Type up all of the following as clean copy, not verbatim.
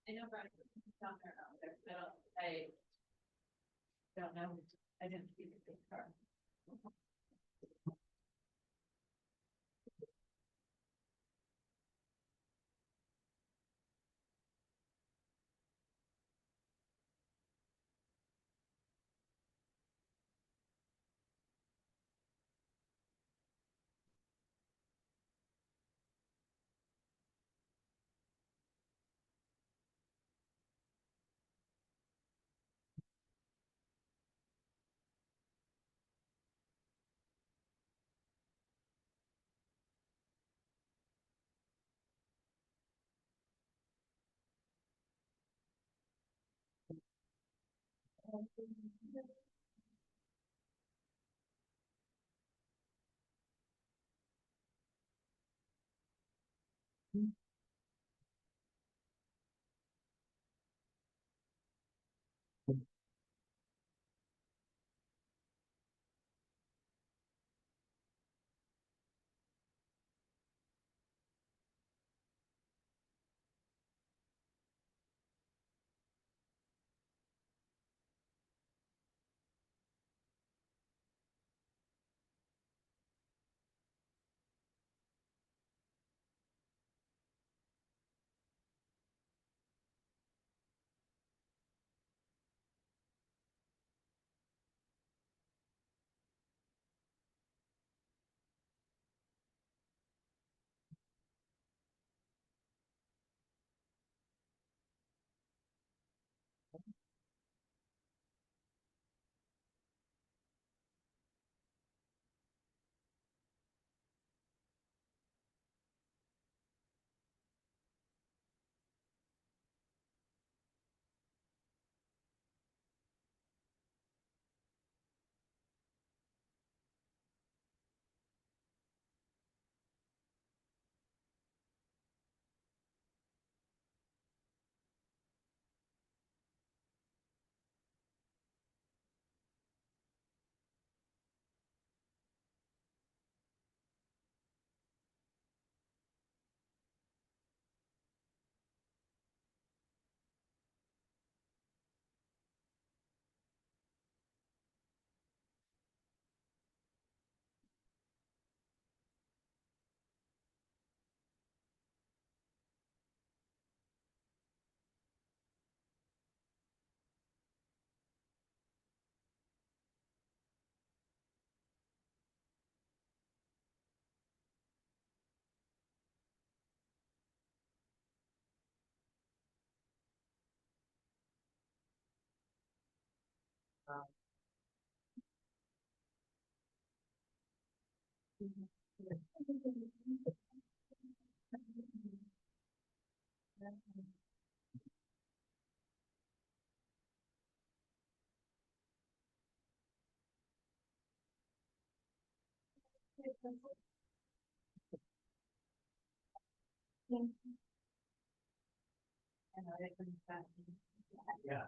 I know Brian was down there earlier, but I don't know. I didn't see the big car. I know it comes back. Yeah.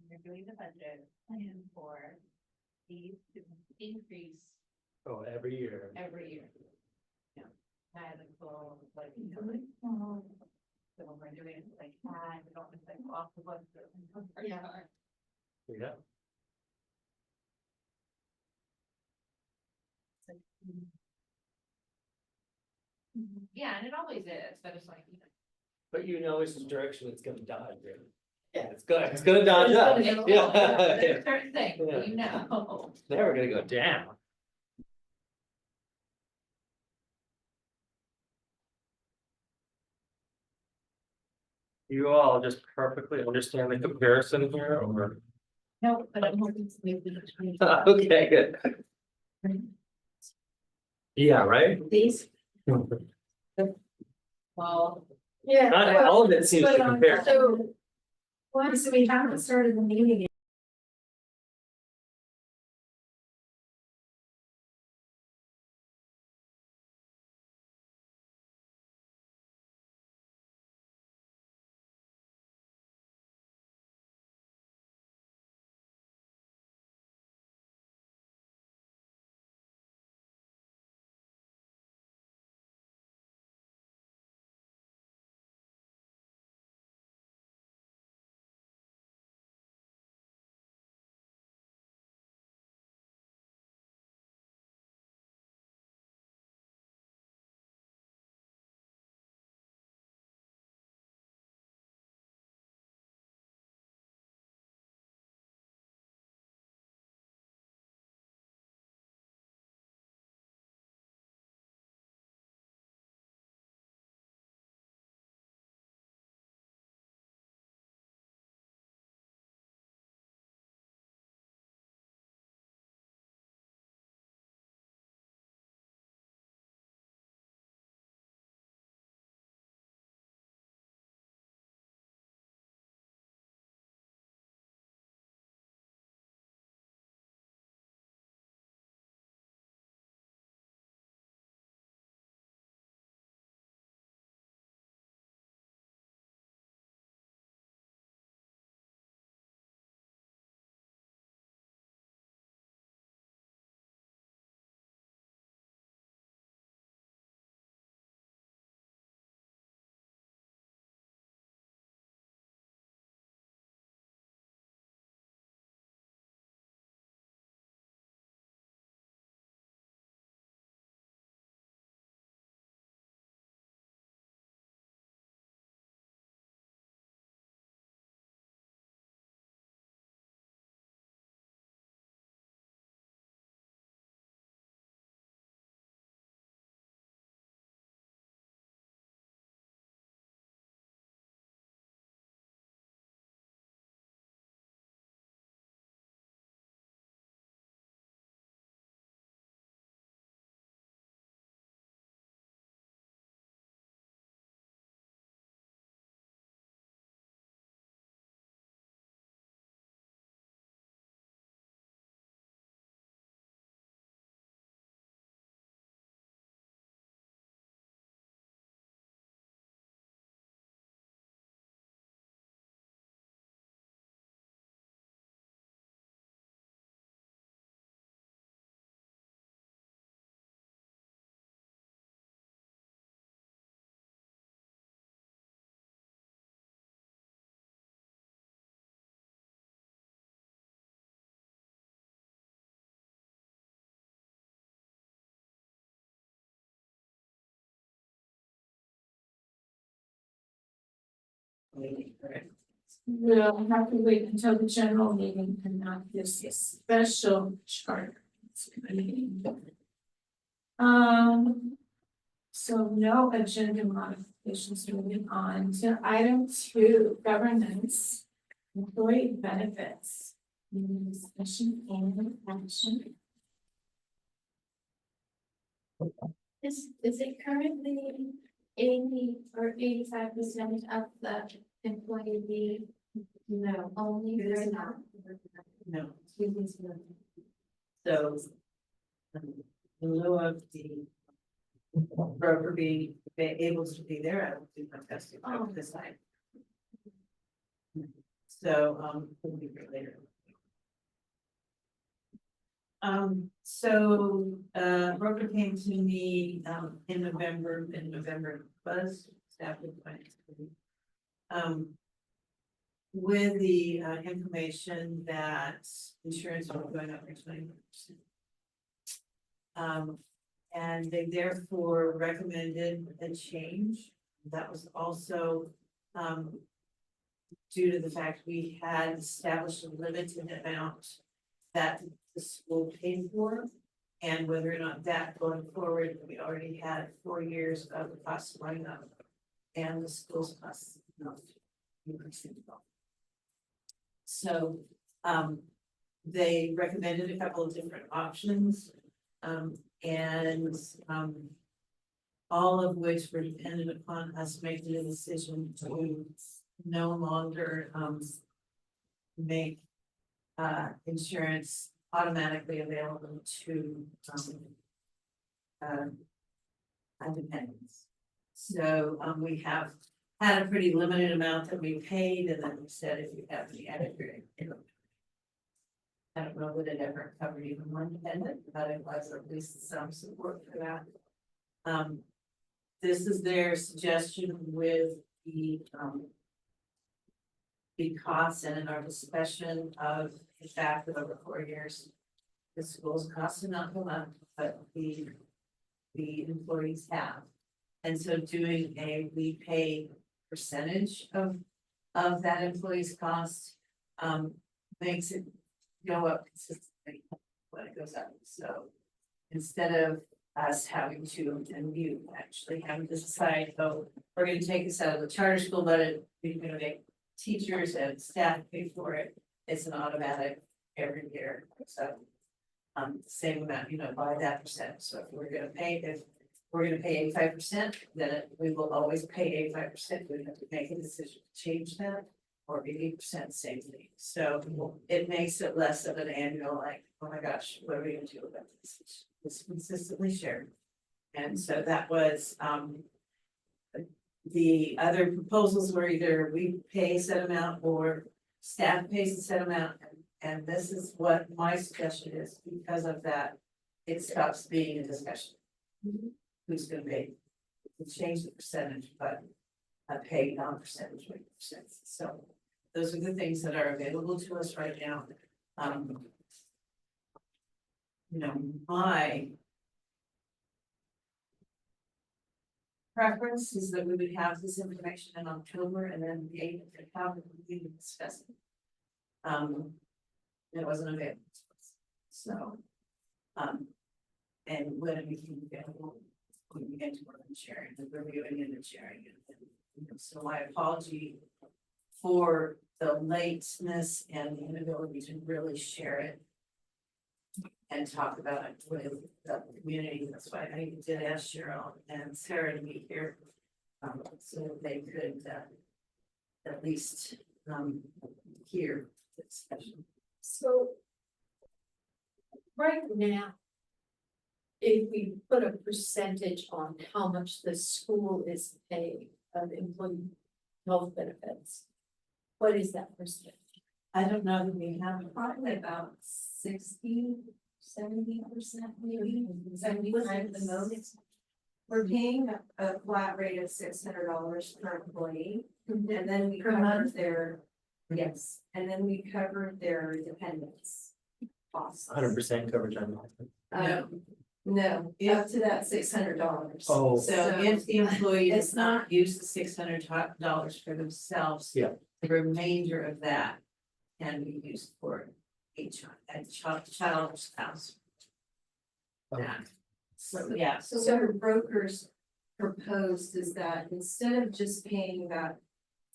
you're doing the budget plan for these to increase Oh, every year. every year. Yeah, medical, like, so when we're doing like, we don't just like off the books. Yeah. Yeah. Yeah, and it always is, but it's like, you know. But you know it's the direction it's gonna dodge, really. Yeah. It's gonna dodge up. It's gonna- Yeah. There's certain things, Yeah. you know. It's never gonna go down. You all just perfectly understand the comparison here, or? No, but I'm hoping to make the change. Okay, good. Yeah, right? These, well, Yeah. Not all of it seems to compare. So, once we haven't started the meeting yet. We'll have to wait until the general meeting and not this special charter meeting. So no agenda modifications. Moving on to item 2, governance, employee benefits. Discussion and action. Is it currently 80 or 85% of the employee leave? No. Only right now? No. So. In lieu of the broker being able to be there, I will do my best to Oh. this side. So, we'll be here later. So, broker came to me, in November, Buzz, staff with finance committee. With the, information that insurance was going up by 20%. And they therefore recommended a change. That was also, due to the fact we had established a limited amount that the school paid for. And whether or not that going forward, we already had 4 years of the costs going up. And the school's costs not increasing at all. So, they recommended a couple of different options. And all of which were dependent upon us making a decision to no longer, make, insurance automatically available to, independents. So, we have had a pretty limited amount that we paid, and then we said if you have any adequate, I don't know that it ever covered even one dependent, but it was at least some support for that. This is their suggestion with the costs and in our discussion of the fact that over 4 years, the school's costs have not gone up, but the employees have. And so doing we pay percentage of that employee's cost, makes it go up consistently when it goes up. So instead of us having to, and you actually having to decide, oh, we're gonna take this out of the charter school budget, we're gonna make teachers and staff pay for it, it's an automatic every year. So same amount, by that percent. So if we're gonna pay 85%, then we will always pay 85%. We have to make a decision to change that, or 80% same thing. So it makes it less of an annual, like, oh my gosh, what are we gonna do about this? It's consistently shared. And so that was, the other proposals were either we pay a set amount or staff pays a set amount. And this is what my suggestion is. Because of that, it stops being a discussion. Who's gonna pay? We change the percentage, but pay non-percentage, 20%. So those are the things that are available to us right now. My preference is that we would have this information in October and then be able to have we can discuss it. It wasn't available to us. So, and when it became available, we began to work on sharing and reviewing and sharing it. So my apology for the lateness and the inability to really share it and talk about it with the community. That's why I did ask Cheryl and Sarah to be here, so that they could at least hear the discussion. So right now, if we put a percentage on how much the school is paying of employee health benefits, what is that percentage? I don't know that we have Probably about 60-70%, maybe 75 at the most. We're paying a flat rate of $600 per employee, and then we cover their, yes, and then we cover their dependents costs. 100% coverage on that. No, up to that $600. Oh. So if the employee it's does not use the $600 for themselves. Yeah. The remainder of that can be used for a child or spouse. Okay. So, yeah, So what our brokers proposed is that instead of just paying that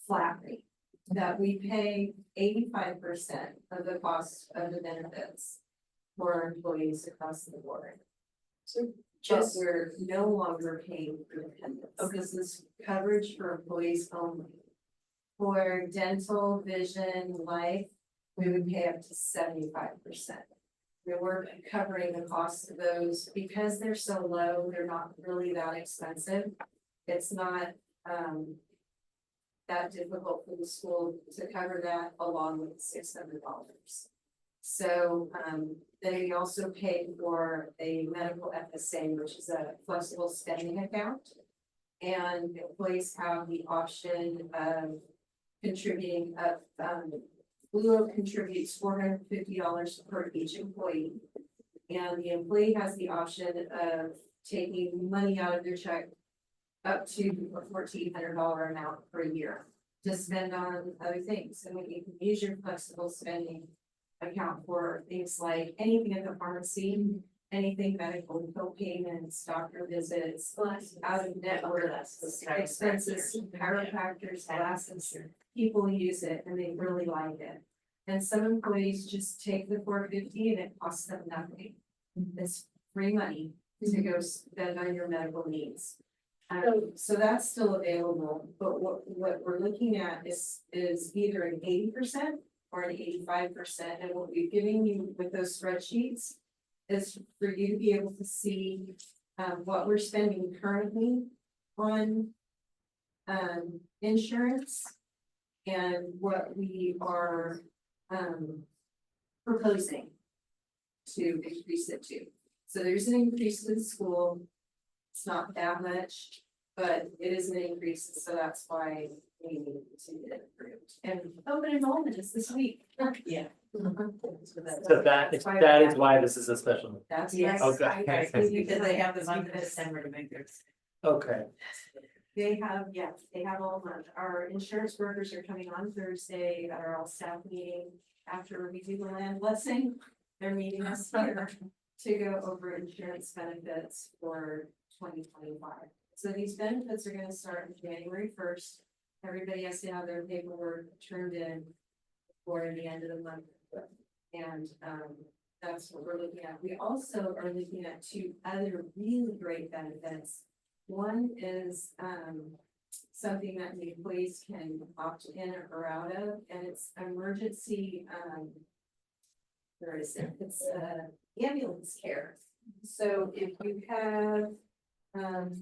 flat rate, that we pay 85% of the cost of the benefits for our employees across the board. So Just we're no longer paying for dependents. This is coverage for employees only. For dental, vision, life, we would pay up to 75%. We're covering the cost of those because they're so low, they're not really that expensive. It's not that difficult for the school to cover that along with $600. So, then we also pay for a medical FSA, which is a flexible spending account. And employees have the option of contributing Blue Oak contributes $450 per each employee. And the employee has the option of taking money out of their check up to a $1,400 amount per year to spend on other things. And you can use your flexible spending account for things like anything at the pharmacy, anything medical, co-payments, doctor visits, out of network expenses, chiropractors, glasses. People use it and they really like it. And some employees just take the $450 and it costs them nothing. It's free money to go spend on your medical needs. So that's still available, but what we're looking at is either an 80% or an 85%. And what we're giving you with those spreadsheets is for you to be able to see what we're spending currently on insurance and what we are proposing to increase it to. So there's an increase to the school. It's not that much, but it is an increase, so that's why we need to get it approved. And open enrollment is this week. Yeah. So that is why this is a special. That's Yes. Okay. Because they have the month of December to make their. Okay, They have all month. Our insurance brokers are coming on Thursday at our all staff meeting. After we do the land blessing, they're meeting us here to go over insurance benefits for 2025. So these benefits are gonna start on January 1st. Everybody has to have their paperwork turned in before the end of the month. And that's what we're looking at. We also are looking at two other really great benefits. One is something that the employees can opt in or out of, and it's emergency where is it? It's ambulance care. So if you have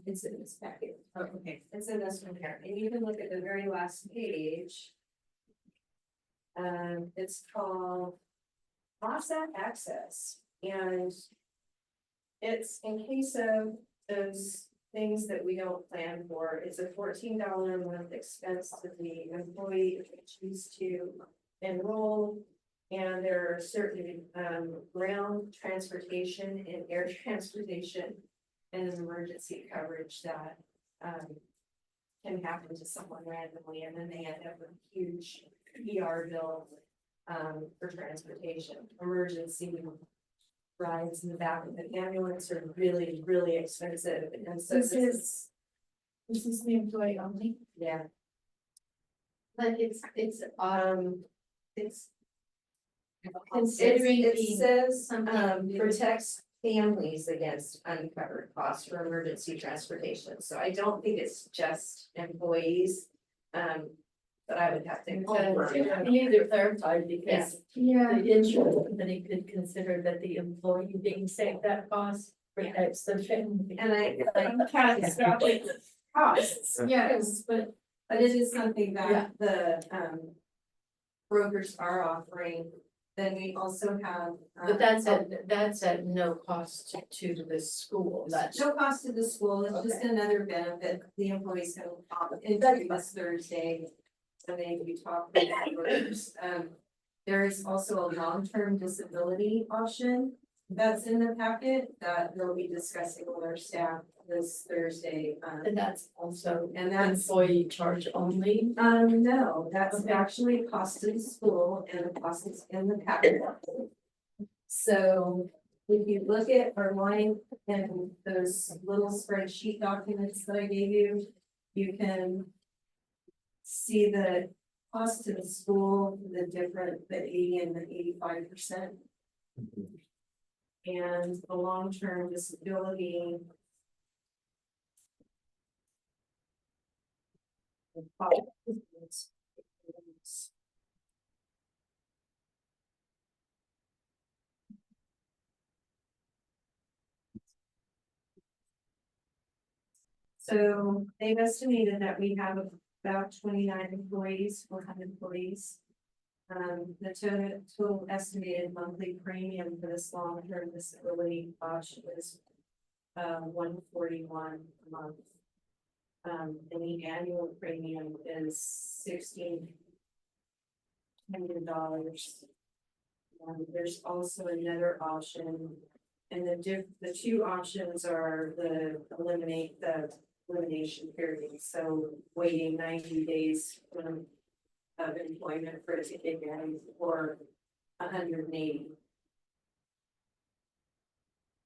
it's in this packet. Oh, okay. It's in this one here, and you can look at the very last page. It's called BOCC Access, and it's in case of those things that we don't plan for. It's a $14 a month expense to the employee if they choose to enroll. And there are certain ground transportation and air transportation and an emergency coverage that can happen to someone randomly, and then they end up with a huge ER bill for transportation. Emergency rides in the back of the ambulance are really, really expensive, and so This is the employee only, yeah, but it's it's considering it being says something new. protects families against uncovered costs for emergency transportation, so I don't think it's just employees. But I would have to confirm that. You need to clarify because yeah, the insurance company could consider that the employee being saved that cost protects the family. And I Catastrophic costs. yes, But but it is something Yeah. that the brokers are offering. Then we also have. But that's at no cost to the school, that's. No cost to the school, it's just another benefit, the employees can opt into this Thursday. So they we talk with the brokers. There is also a long-term disability option that's in the packet that we'll be discussing with our staff this Thursday. And that's also And that's employee charge only. no, that's Okay. actually cost to the school and the cost is in the packet. So if you look at our line and those little spreadsheet documents that I gave you, you can see the cost to the school, the 80 and the 85%. And the long-term disability. So they've estimated that we have about 29 employees, 400 employees. The total estimated monthly premium for this long-term disability option is 141 a month. And the annual premium is $1,600. There's also another option, and the two options are the elimination period, so waiting 90 days of employment for it to get married, or 180.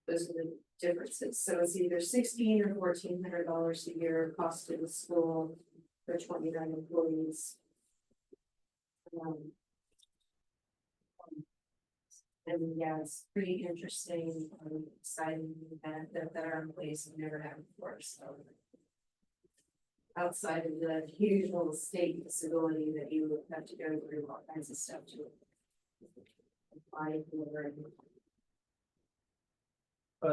Those are the differences, so it's either $1,600 or $1,400 a year cost to the school for 29 employees. And yeah, it's pretty interesting, exciting benefit that our employees have never had before, so. Outside of the usual state disability that you would have to go through all kinds of stuff to apply for.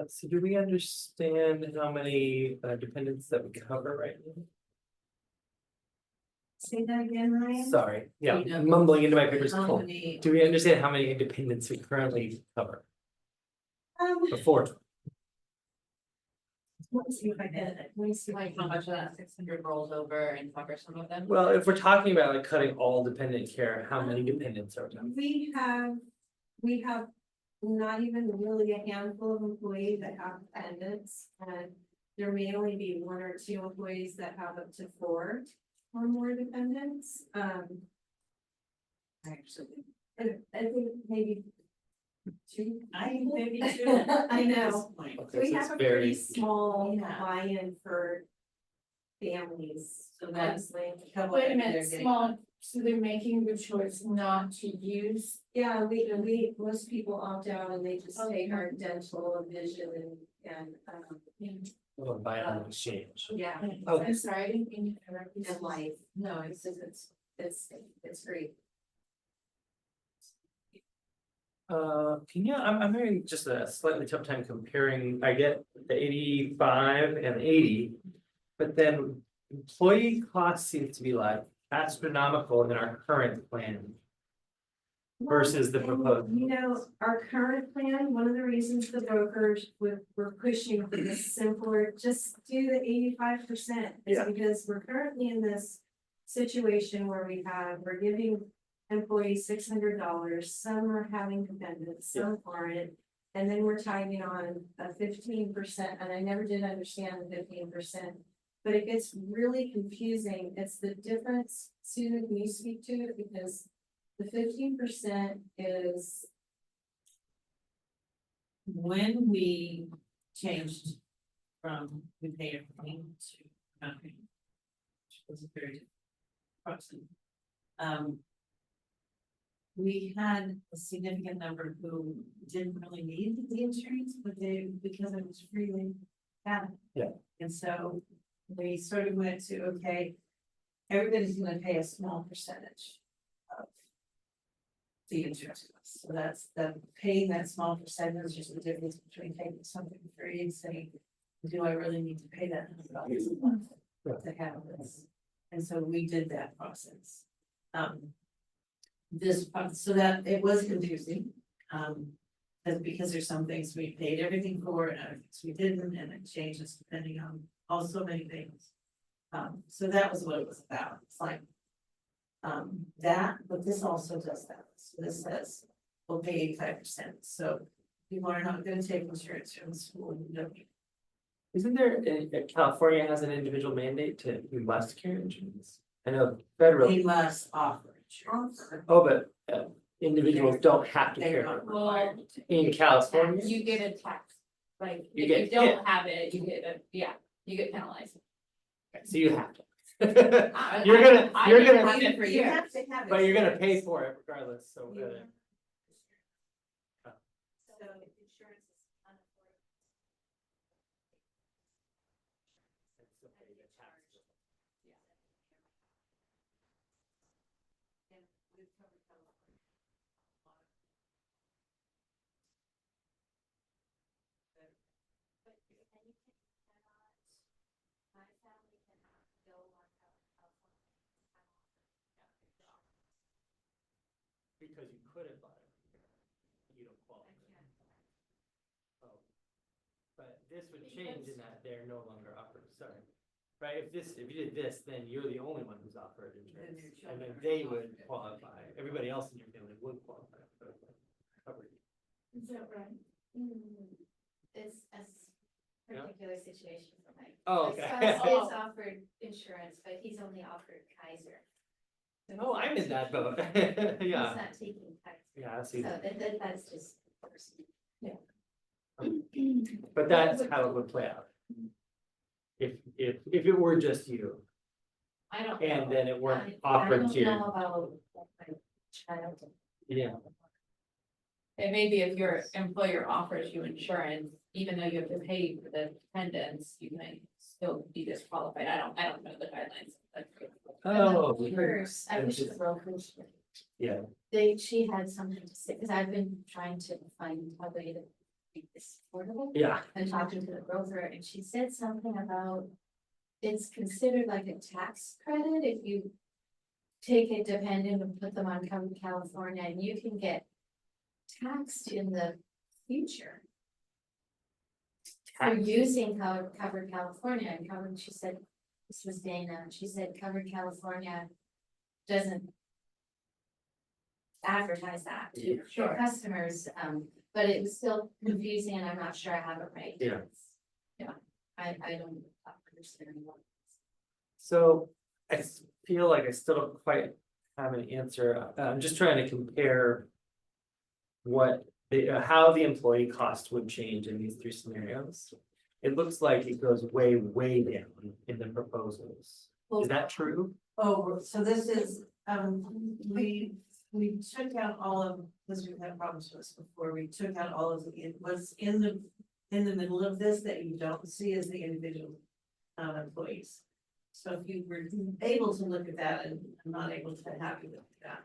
So do we understand how many dependents that we cover right now? Say that again, Ryan? Sorry, yeah, We know. I'm mumbling into my papers. How Cool. many- Do we understand how many independents we currently cover before? Let me see if I get it, let me see. Like how much of that 600 rolls over and cover some of them? Well, if we're talking about like cutting all dependent care, how many dependents are we talking? We have not even really a handful of employees that have dependents, and there may only be one or two employees that have up to 4 or more dependents. Actually, I think maybe 2. I think maybe two. I at know. this point. Okay, We so have it's a pretty very- small Yeah. buy-in for families, So that's honestly. couple Wait a that minute, they're getting. small, so they're making the choice not to use. Yeah, most people opt out and they just take our dental and vision and, Well, buy on exchange. yeah, Okay. I'm sorry, I didn't mean to interrupt you. and life. No, It's great. I'm having just a slightly tough time comparing, I get the 85 and 80. But then employee costs seem to be like astronomical in our current plan. Versus the And, proposed. you know, our current plan, one of the reasons the brokers were pushing for this simpler, just do the 85%. Is Yeah. because we're currently in this situation where we're giving employees $600, some are having dependents, some aren't. And then we're tagging on a 15%, and I never did understand the 15%. But it gets really confusing, it's the difference, Susan, can you speak to it, because the 15% is, When we changed from we pay everything to nothing. Which was a very different process. We had a significant number who didn't really need the insurance, but because it was freely had. Yeah. And so we sort of went to, okay, everybody's gonna pay a small percentage of the insurance costs. So that's paying that small percentage is the difference between taking something free and saying, do I really need to pay that $100 a month to have this? And so we did that process. So that it was confusing, because there's some things we paid everything for and other things we didn't, and it changes depending on also many things. So that was what it was about. It's like that, but this also does that. So this says we'll pay 85%. So people are not gonna take insurance from the school, you don't. Isn't there, California has an individual mandate to, you must carry insurance? I know federal, They must offer insurance. oh, but individuals don't have to They're carry not it. required to. In California. You get a tax, like, You if get you don't have it, you get penalized. So you have to. I- You're gonna, I you're didn't gonna, have it for You years. have to have it. but you're gonna pay for it regardless, so. You have- So insurance is unaffordable. And we've covered California. but you cannot, my family cannot go on California Because you could have bought it. You don't qualify. Oh. But this would change in that they're no longer offered, sorry. Right, if you did this, then you're the only one who's offered insurance, Then your and then children they are would offered. qualify, everybody else in your family would qualify for coverage. Is that right? It's a Yeah. particular situation for my. Oh, My okay. spouse is offered insurance, but he's only offered Kaiser. Oh, I'm in that boat, He's yeah, not taking Kaiser, yeah, I so see that, that's just personal. but that's how it would play out. If it were just you, I don't know. and then it weren't I offered don't to, know about my child. yeah, And maybe if your employer offers you insurance, even though you have to pay for the dependents, you might still be disqualified. I don't know the guidelines. oh. Hers, I wish It's the brokers. Yeah, She had something to say, because I've been trying to find a way to make this affordable. yeah, And talking to the broker, and she said something about. It's considered like a tax credit if you. Take a dependent and put them on Covered California, and you can get. Taxed in the future. For Taxed? using Covered California and Covered, she said, this was Dana, she said Covered California. Doesn't. Advertise that to Sure. customers, but it was still confusing, and I'm not sure I have it right. Yeah. Yeah, I don't understand what. so feel like I still don't quite have an answer, I'm just trying to compare. What how the employee cost would change in these three scenarios. It looks like it goes way, way down in the proposals, is that true? Oh, so this is, we took out all of, because we've had problems with this before, we took out all of it was in the middle of this that you don't see as the individual. Employees. So if you were able to look at that, and I'm not able to have you look at that.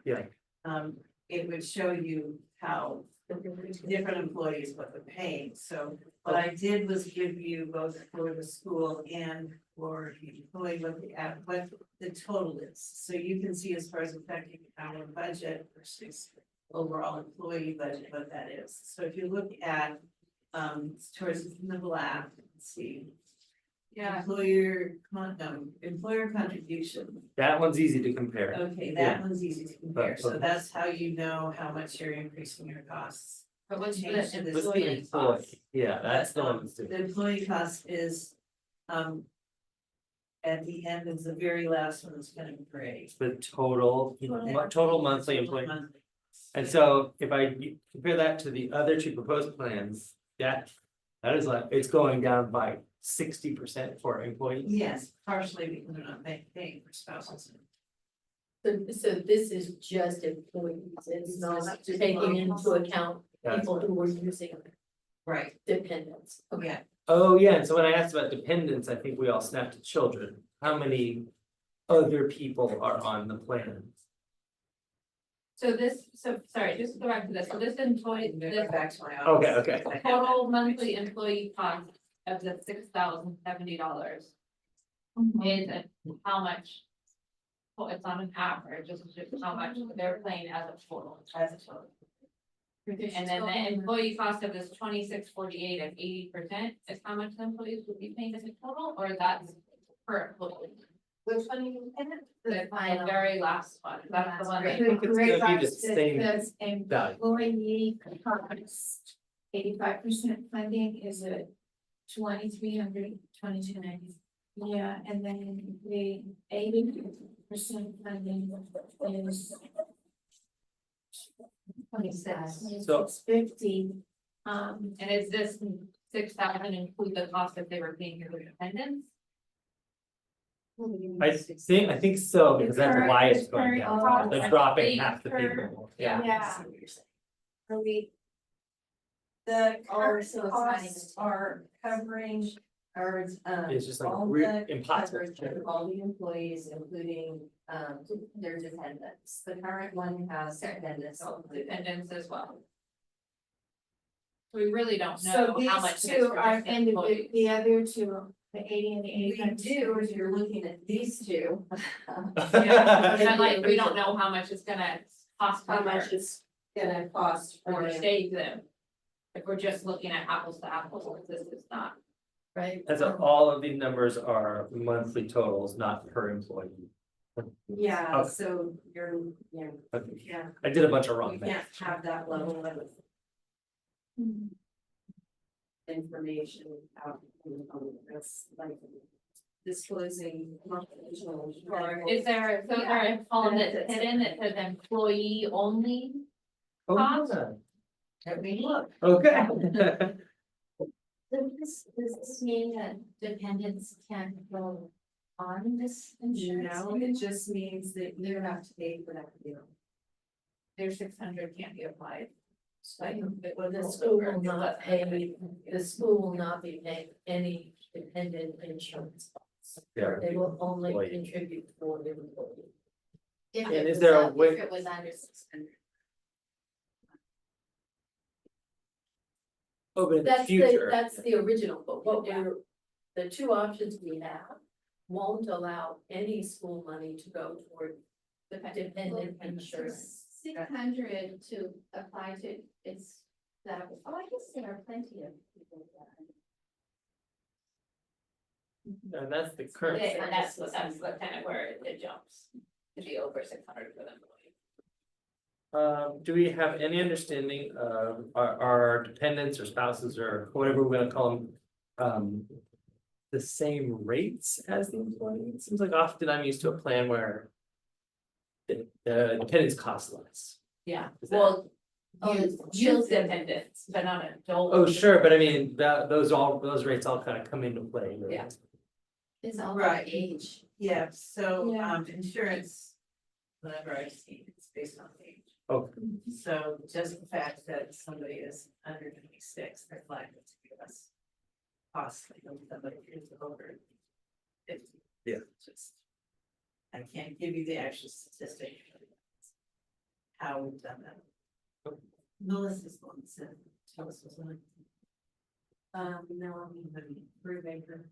Yeah. It would show you how different employees, what they're paying, so what I did was give you both for the school and for the employee, what the total is, so you can see as far as affecting our budget versus overall employee budget, what that is. So if you look at, towards the middle left, let's see. Yeah. Employer contribution. That one's easy to compare, Okay, Yeah. that one's easy to compare, But- so that's how you know how much you're increasing your costs. But what's Change to the this what's the employee employee, cost? yeah, that's the one that's The different. employee cost is, at the end is the very last one that's gonna be gray. The total, total monthly employee, and so if I compare that to the other two proposed plans, that is like, it's going down by 60% for employees. Yes, partially because they're not paying for spouses. So this is just employees, it's not It's just taking employees. into account That's people who were using Right, dependents. yeah, Oh, yeah, and so when I asked about dependents, I think we all snapped to children, how many other people are on the plan? Sorry, just to go back to this, so this employee, go this back to my Okay, office. okay. total monthly employee cost of the $6,070. Is how much? Well, it's on an average, it's just how much they're paying as a total. As a total. And then the employee cost of this 2648 at 80% is how much the employees would be paying as a total, or that's per employee? Which one are you looking at? The very last one, that's the one that. I think it's gonna be the same Says value. employee cost, 85% funding is a 2,300, 2,290. Yeah, and then the 80% funding is 2650. And is this 6,000 include the cost if they were paying for their dependents? I think so, because that's why it's going Current down, cost. they're dropping half the Current- people, Yeah. Yeah. Are we, The Oh, current so it's not costs are covering, or It's just like all re- the impossible. coverage of all the employees, including, their dependents. The current one has dependents. So dependents as well. We really don't so know how these much. it is two for are, just and employees. the other two, the 80 and the We 85. do, if you're looking at these two. Yeah, but like, we don't know how much it's gonna cost how much cover it's gonna cost or for stay exempt. If we're just looking at apples to apples, this is not. Right? As of all of these numbers are monthly totals, not per employee. Yeah, Okay. so you're, Okay. yeah, I did a bunch of we wrong can't math. have that level of information out. That's like disclosing confidential. Or is there, so is there a column that's hidden that says employee only? Oh, Cost? yeah. Let me look. Okay. Does this mean that dependents can't go on this insurance? No, it just means that you have to pay for that bill. Their 600 can't be applied. Well, the school will not pay, the school will not be paying any dependent insurance costs. Yeah. They will only Employee. contribute for the employee. If And it is was there a up- way- If it was under 600. Oh, but in the That's future. that's the original, but what we're, the two options we have won't allow any school money to go toward dependent insurance. 600 to apply to, it's that, oh, I guess there are plenty of people that. And that's the current. And that's what kind of where it jumps to be over 600 for them. Do we have any understanding of our dependents or spouses or whatever we're gonna call them? The same rates as the employee? It seems like often I'm used to a plan where. The dependents cost less. Yeah, Is that- well, Oh, youth the children. dependents, but not adult. Oh, sure, but I mean, those rates all kind of come into play. right? Yeah. It's all Right. about age. Yeah, so, Yeah. Insurance, whenever I've seen, it's based on age. Oh. So just the fact that somebody is under 26, they're liable to give us costly than somebody who's over 50. Yeah. Just, I can't give you the actual statistic. How we've done that. Melissa's going to tell us what's on. No, Brubaker.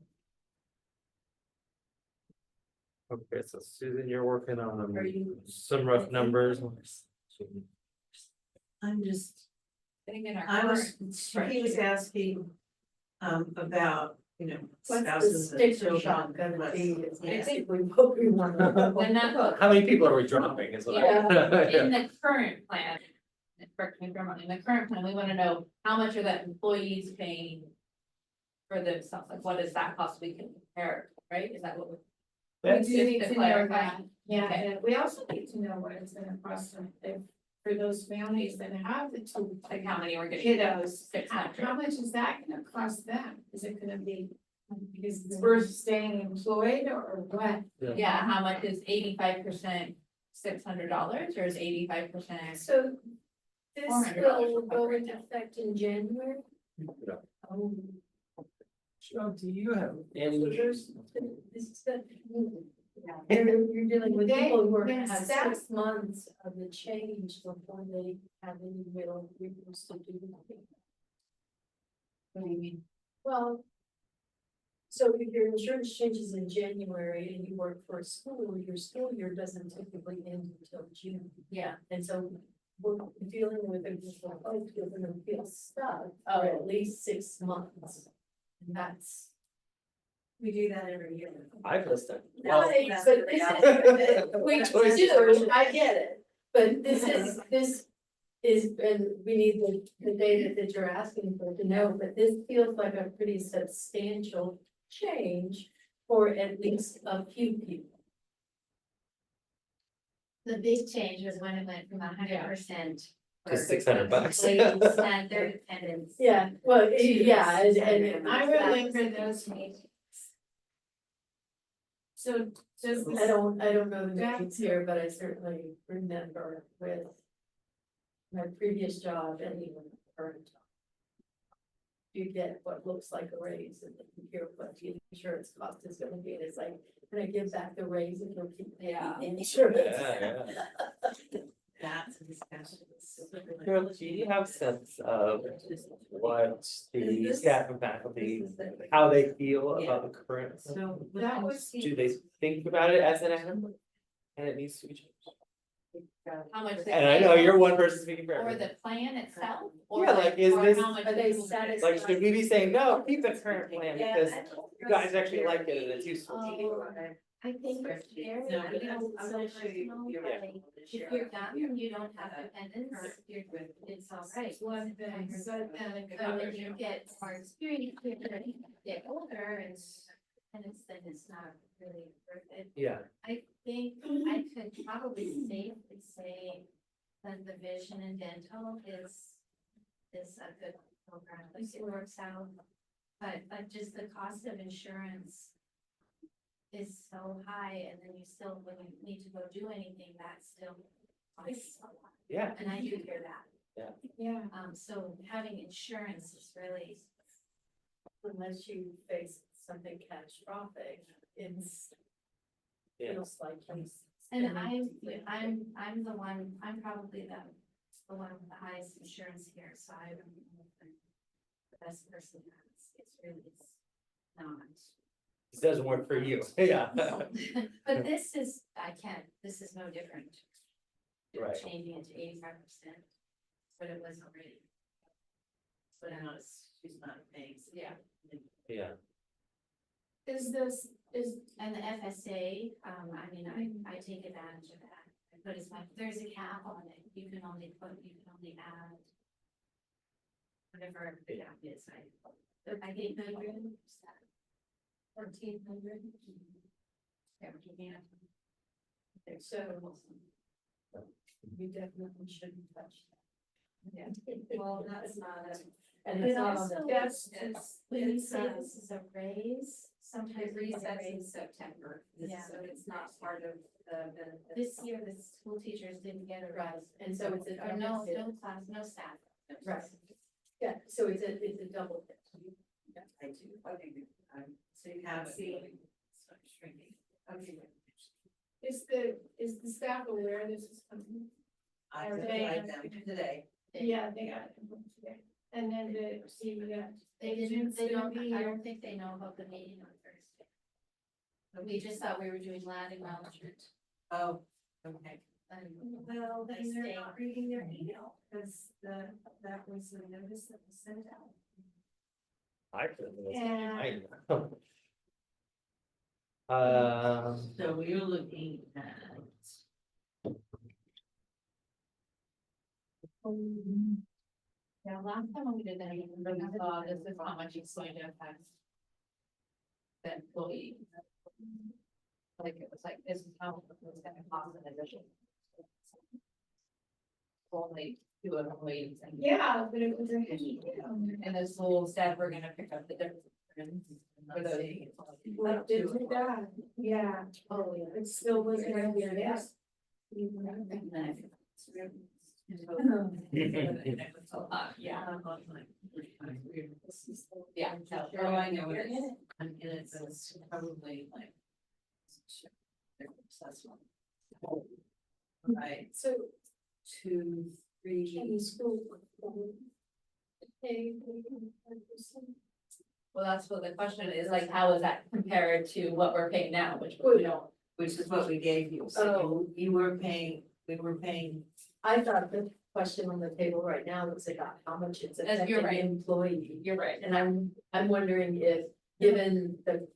Okay, so Susan, you're working on Are you? some rough numbers. I'm just, I think in our I was, current he was spreadsheet. asking, about, What's the spouses and sticker children. shock gonna what's- be? yeah. I think- We hope we want to. And that- How many people are we dropping is what I. In the current plan, correct me if I'm wrong, in the current plan, we wanna know how much are that employees paying for themselves, like what does that cost we can compare, right? Is that what we're? We That's- do need Just to to know clarify. that, yeah, Okay. and we also need to know what it's gonna cost them, if, for those families that have the two Like how many we're getting? kiddos. 600. How much is that gonna cost them? Is it gonna be, because it's worth staying employed or what? Yeah, how much is 85% $600 or is 85%? So this $400 will for go covering into effect in January. Yeah. Oh, Joe, do you have so any? there's, this is the. You're dealing with people who are Yes, have that's- 6 months of the change before they have any real recourse to do anything. What do you mean? Well. So if your insurance changes in January and you work for a school, your school year doesn't typically end until June. Yeah. And so we're dealing with a group of folks who are gonna feel stuck Oh. for at least 6 months. And that's. We do that every year. I've listened. Right, that's but the this reality. We Choices. do, I get it, but this is, and we need the data that you're asking for to know, but this feels like a pretty substantial change for at least a few people. The big change was when it went from 100%. To $600. Employees and their dependents. Yeah, well, yeah, and I remember those meetings. So does I this, don't know the names here, but I certainly remember with my previous job and even the current job. You get what looks like a raise and then you hear what the insurance cost is gonna be, and it's like, can I give back the raise and you'll keep paying the insurance? That's a discussion. Carol, do you have a sense of what the staff and faculty, how they feel about the current? So. that was. Do they think about it as an item? And it needs to be changed? How much they And I pay know you're for- one person speaking for Or everyone. the plan itself, or Yeah, like, is or this- how much Are they people- satisfied? Like, should we be saying, no, keep the current plan Yeah, because I don't you guys trust actually like it theory. and it's useful. I think it's very, No, but you know, I'm so gonna show you personal, your- like, if you're done and you don't have dependents, it's all right. One thing, so then it But when you get more experience, you get older and it's not really worth it. Yeah, I think I could probably safely say that the vision and dental is a good program, like it works out. But just the cost of insurance is so high, and then you still, when you need to go do anything, that still costs a lot. yeah, And I do hear that. Yeah. So having insurance is really, Unless you face something catastrophic, it's. Yeah. Feels like he's. and spending- I'm the one, I'm probably the one with the highest insurance here, so I don't know if I'm the best person has, it's not. it doesn't work for you, yeah. But this is, this is no different. Right. Changing it to 85%, but it was already. But But I not, was, she's not paying. yeah, Yeah, Is this, is, and the FSA, I mean, I take advantage of that. I put as much, there's a cap on it, you can only add. Whatever the cap is, I think 100%. 1,400. Yeah, we can. So. You definitely shouldn't touch Yeah, well, that's not a. that. And it's not on the. that's, When you it's, say this is a raise, sometimes It we resets in raise. September, Yeah. so it's not part of the benefits. This year, the school teachers didn't get a Right, rise. and so it's a. Or no, benefit. no class, no staff. Right. Yeah, so it's a double hit. I do, okay, so you have it. Start shrinking. Okay. is the staff aware this is coming? I Are will they- write them today. Yeah, they got it today. And then the, see, we got. They June's didn't, gonna be I here. don't think they know about the meeting on Thursday. But we just thought we were doing land acknowledgement. Oh, okay. Well, then then they're they're not not reading their email, because that was the notice that was sent out. I couldn't. And So we were looking at. Yeah, last time when we did that, I remember we saw this is how much it's going to affect. The employee. Like, it was like, this is how it was gonna cost an addition. Only two employees and. yeah, but it was a heavy deal. And the school said we're gonna pick up the difference. For those. Like, did we that? Yeah. Oh, yeah. It still wasn't right here, yes. Yeah. Yeah. so- Oh, I know it is. And it's probably like. They're successful. Right, So, 2, 3. any school. Hey. Well, that's what the question is, like, how is that compared to what we're paying now, which we don't. Which is what we gave you, so you were paying, we were paying. I thought the question on the table right now was about how much it's You're affecting right. the employee. You're right. And I'm wondering if, given the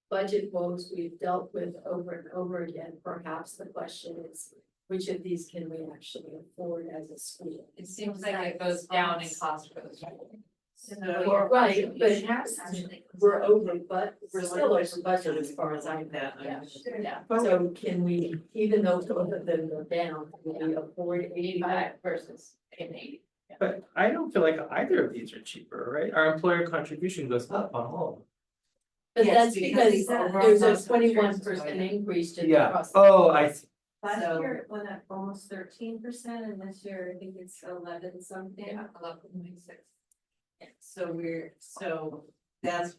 budget woes we've dealt with over and over again, perhaps the question is, which of these can we actually afford as a school? It seems like it goes down in cost for the school. So- Right, but it has to, we're over, but we're still over budget as far as I know. That, Yeah. So can we, even though both of them go down, can we afford 85? 85 versus an 80. But I don't feel like either of these are cheaper, right? Our employer contribution goes up on all. But Yes, that's because because overall there's a cost of insurance 21% is going up. increase just Yeah, across. oh, I see. Last So- year it went up almost 13%, and this year I think it's 11 something. Yeah, 11.6. So that's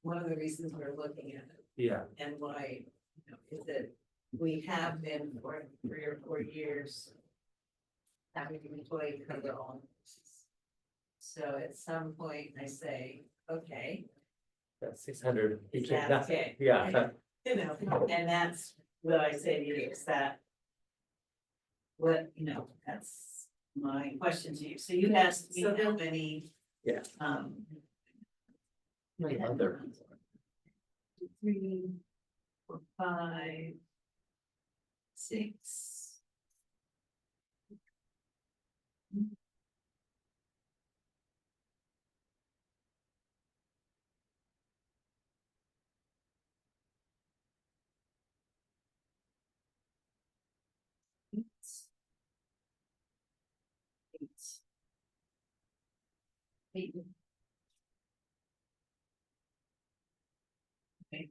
one of the reasons we're looking at it Yeah, and why, is that we have been for 3 or 4 years. Having an employee cover all. So at some point I say, okay, that's 600. You Is can't- that okay? Yeah, and that's what I say to you is that. what, you know, that's my question to you. So you asked me So how then- many. Yeah. Many other. 3, 4, 5, 6. Eight. Okay.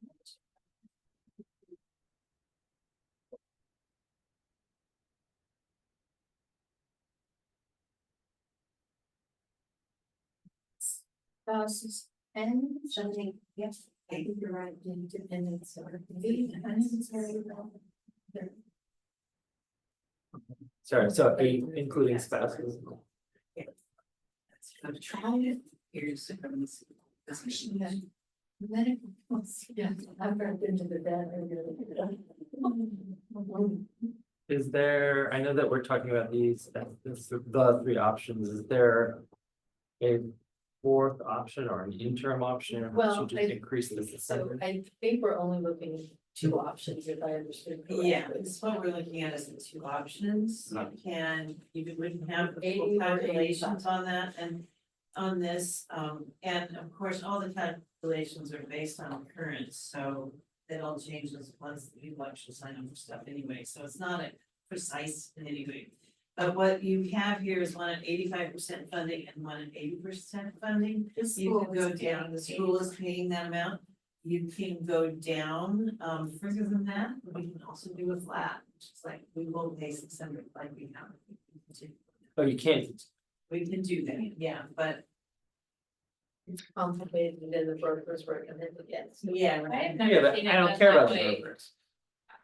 Spouses and something, yes, I think you're right, independence or unnecessary. Sorry, so 8 including spouses. I'm trying it. Here's from this. Medical. Yeah, I've never been to the vet. Is there, I know that we're talking about these, the 3 options, is there a 4th option or an interim option? Or Well, should just increase this to So 7? I think we're only looking at 2 options, if I understood correctly. Yeah, this is what we're looking at is the 2 options. You can, you wouldn't have the 80 full or calculations on that and on this, and of course, all the calculations are based on occurrence, so it all changes once you actually sign up for stuff anyway, so it's not a precise in any way. But what you have here is one at 85% funding and one at 80% funding. You can go down, the school is paying that amount. You can go down further than that, we can also do a flat, which is like, we will pay 600 like we have. Oh, you can't, We can do that, yeah, but It's complicated and then the brokers recommend against. yeah, I right. have never yeah, but seen I it don't done care that about the way. numbers.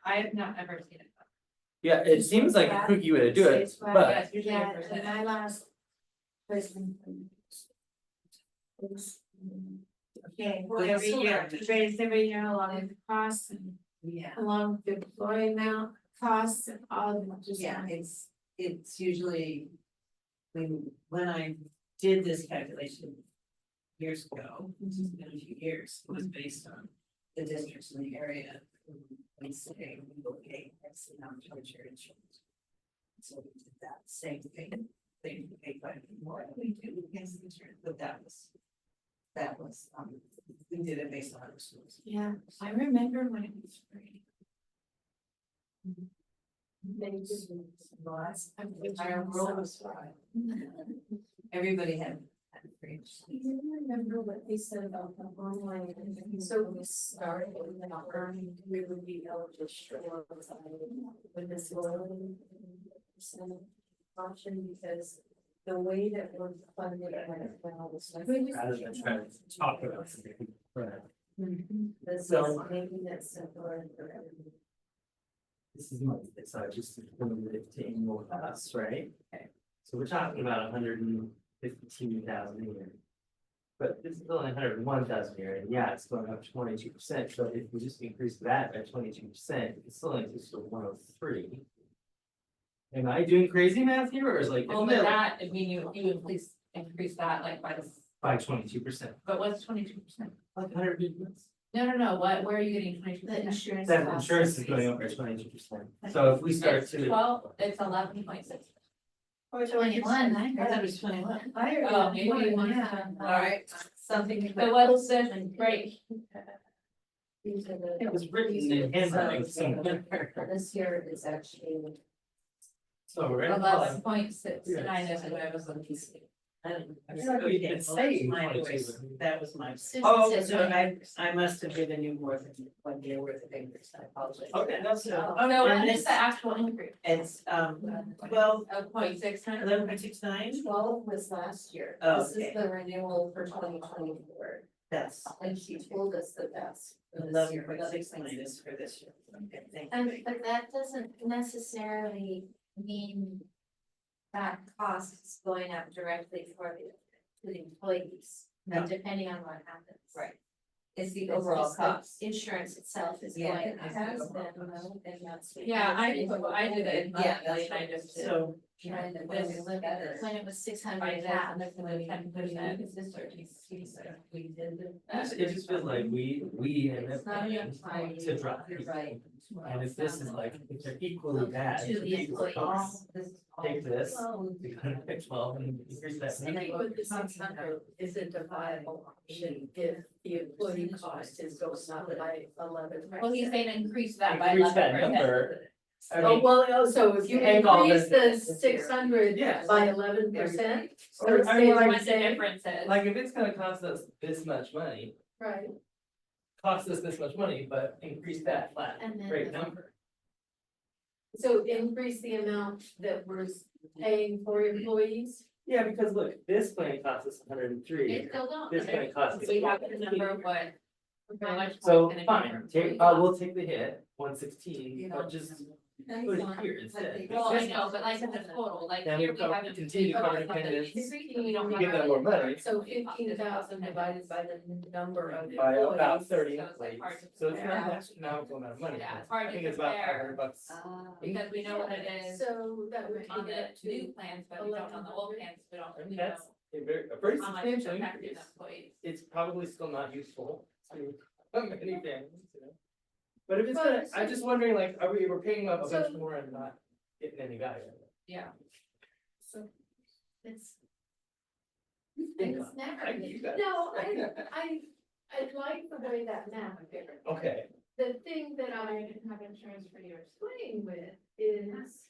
I have not ever seen it. Yeah, it seems like a cookie way to do it, It's flat. but Yes, usually Yeah, a percent. and my last person. Okay, well, But every so year, much. it's raised every year along with the costs and Yeah, along with the employee amount, costs and all of them, just. yeah, it's usually. When I did this calculation years ago, this has been a few years, it was based on the districts in the area. And say, we will pay X amount towards your insurance. So we did that same thing, they pay quite a bit more, than we do against the insurance, but that was. We did it based on our schools. Yeah, I remember when it was free. They just. I'm Our role was Everybody had free. You remember what they said about the online, so we started with the earning, we would be eligible with this loan. Option because the way that we're funded right now is like. rather than trying to talk about something. Right. This is So- making it simpler for everyone. This is money, it's not just limited to annual costs, right? Okay. So we're talking about 115,000 a year. But this is only 101,000 a year, and yeah, it's going up 22%, but if we just increase that by 22%, it's still only just 103. Am I doing crazy math here, or is like, Well, isn't but it like that, I mean, you would please increase that like by this, by 22%? but what's 22%? Like 100 units? No, what, where are you getting 22%? The insurance. That costs insurance is going up by 22%. So if we start It's to, 12, it's 11.6. Or 21, I I thought it heard. was 21. I heard Oh, maybe 21, yeah. All right, something. So what's the break? These are the. it was written in handwriting somewhere. This year is actually. So we're gonna. 11.69 is what I was looking at. I feel like we didn't say My 22. voice. That was my. Susan Oh, said so that. I must have given you more than 1 year worth of papers, I apologize. Okay, that's. Oh, no, and what is this- the actual increase? It's, 12, Of 0.69? 11.69, 12 was last year. Oh, This okay. is the renewal for 2024. that's And she told us that that's. for this year, 11.69 is for this year. Okay, thank And, you. but that doesn't necessarily mean that cost is going up directly for the employees, No. depending on what happens. Right. Is the Because overall just the cost. Insurance itself is Yeah, going it up, has then that's. Yeah, I did it. Yeah, monthly, and I just did. So, Trying to This live it better. When it was 600 By half. that, and then 10%, it's just 13. we did the. It just feels like we end It's up not paying enough time. to drive. You're right. And if this is like, if they're equally bad. To the employees. Take this, Well, you gotta pick 12 and increase that. I think with the 600 isn't a viable option if the employee cost is going up by 11%. Well, he's saying increase that by Increase that 11%. number. I Oh, mean, well, oh, so if you Hang on, increase the but- 600 Yeah. by 11%. Or, Or I stay mean, like What the the same, difference is. like if it's gonna cost us this much money, right, cost us this much money, but increase that flat And then rate the- number. so increase the amount that we're paying for employees. Yeah, because look, this plan costs us 103. It still don't. This gonna cost us. We have to remember what, how much. So it's gonna be fine, for take, employees. we'll take the hit, 116, but just put it here instead. Well, I know, but like in the total, like Then here we we go haven't. continue to we cover don't have the dependents. increase, we don't Give have them more money. So 15,000 divided by the number of By about employees. 30 So it's like hard employees, to so it's not compare. an astronomical amount of money. Yeah, it's hard I to think it's about compare. $500. Because we know what it is So that would on take it the up new to, plans, but we don't on the old plans, we don't I really mean, know that's a very how much it's substantial affecting increase. employees. It's probably still not useful to many families, you know. But if it's Well, gonna, I'm just wondering, like, we're paying a bunch So- more and not getting any value out of it. Yeah. It's. Think It's on it. never. I- you got it. no, I like the way that math. Okay, The thing that I have insurance for years playing with is.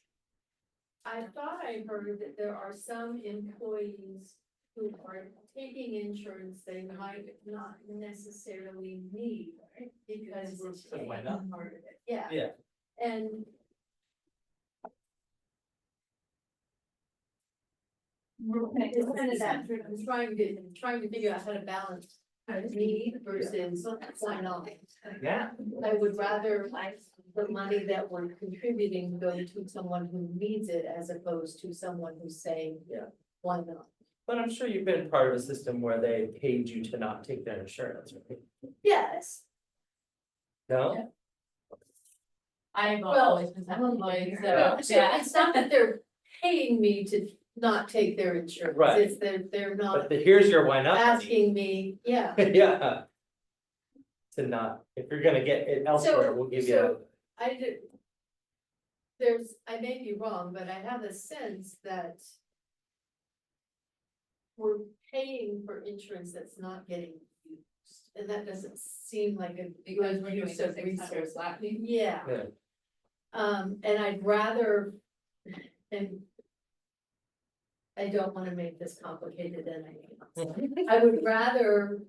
I thought I heard that there are some employees who are taking insurance they might not necessarily need. Because we're So why paying not? part of it, yeah. yeah, And. It's kind of that, I'm trying to figure out how to balance need versus why not. yeah, I would rather like the money that we're contributing go to someone who needs it as opposed to someone who's saying. Yeah. Why not? but I'm sure you've been part of a system where they paid you to not take their insurance, right? Yes, No? I've Well, always been self-employed, Yeah. so, so it's not that they're paying me to not take their insurance, Right. it's that they're not Here's your why not. money. asking me, yeah. Yeah. To not, if you're gonna get it elsewhere, we'll give you. So I did. I may be wrong, but I have a sense that. We're paying for insurance that's not getting used, and that doesn't seem like a because good we're doing use of 600 resources. flat fee. Yeah. Yeah. And I'd rather, and. I don't wanna make this complicated than I am. I would rather,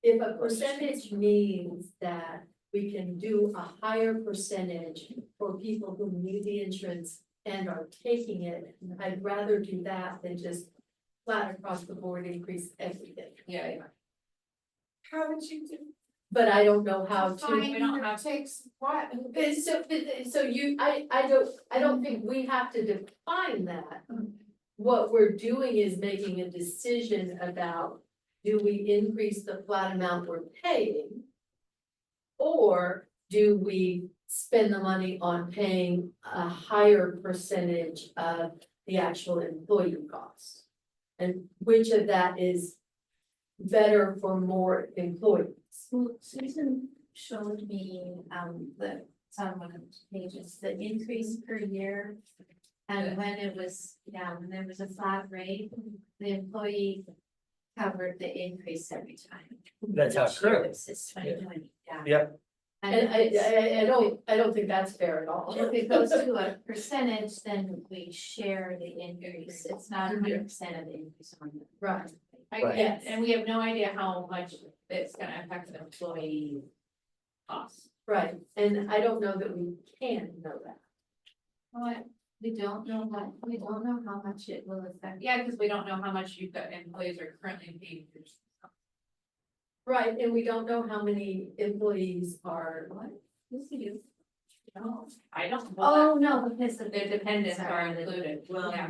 if a percentage means that we can do a higher percentage for people who need the insurance and are taking it, I'd rather do that than just flat across the board increase everything. Yeah, yeah. How would you do? But I don't know how Fine, to. we don't have- Takes what? So I don't think we have to define that. What we're doing is making a decision about, do we increase the flat amount we're paying? Or do we spend the money on paying a higher percentage of the actual employee costs? And which of that is better for more employees? Well, Susan showed me, some of the pages, the increase per year. And when it was, when there was a flat rate, the employee covered the increase every time. That's how This year current. It's 2020, yeah. Yep. And I don't think that's fair at all. If it goes to a percentage, then we share the increase, it's not 100% of the increase on the. Right. Right. Yes. And we have no idea how much it's gonna affect the employee costs. Right, and I don't know that we can know that. What, we don't know how much it will affect. Yeah, because we don't know how much you've got employees are currently paying for. Right, and we don't know how many employees are. Yes, we do. No, I don't. Oh, no, because of Their dependents are Sorry. included, Well, yeah.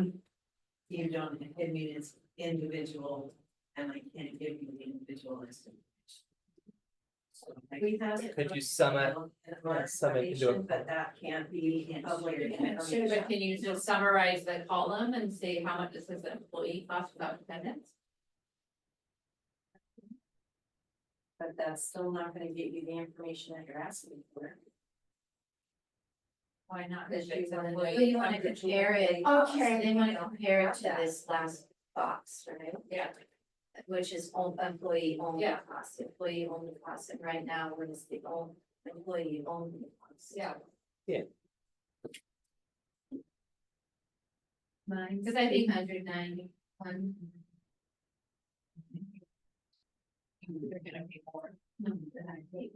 you don't, I mean, it's individual, and I can't give you the individual estimate. We have. Could you sum it into a- But that can't be in public Sure, information. but can you just summarize the column and say how much this is the employee cost without dependents? But that's still not gonna get you the information that you're asking for. Why not? Because If it's you wanna employee Well, you wanna coverage. compare it, Okay. they wanna compare it to this last box, right? Yeah. Which is employee only Yeah. cost, employee only cost, and right now, what is the employee only cost? Yeah, Mine, because I think 891. they're gonna pay more. That I paid.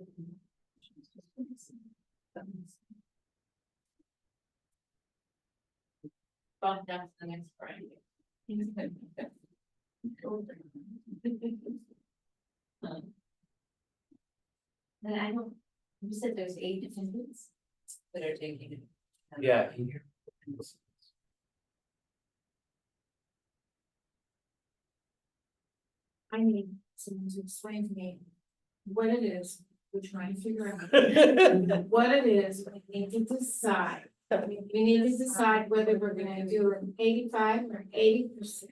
Bump down to the next Friday. And I don't, you said there's 8 dependents? That are taking it. Yeah. I need someone to explain to me what it is we're trying to figure out. What it is, we need to decide. We need to decide whether we're gonna do an 85 or 80%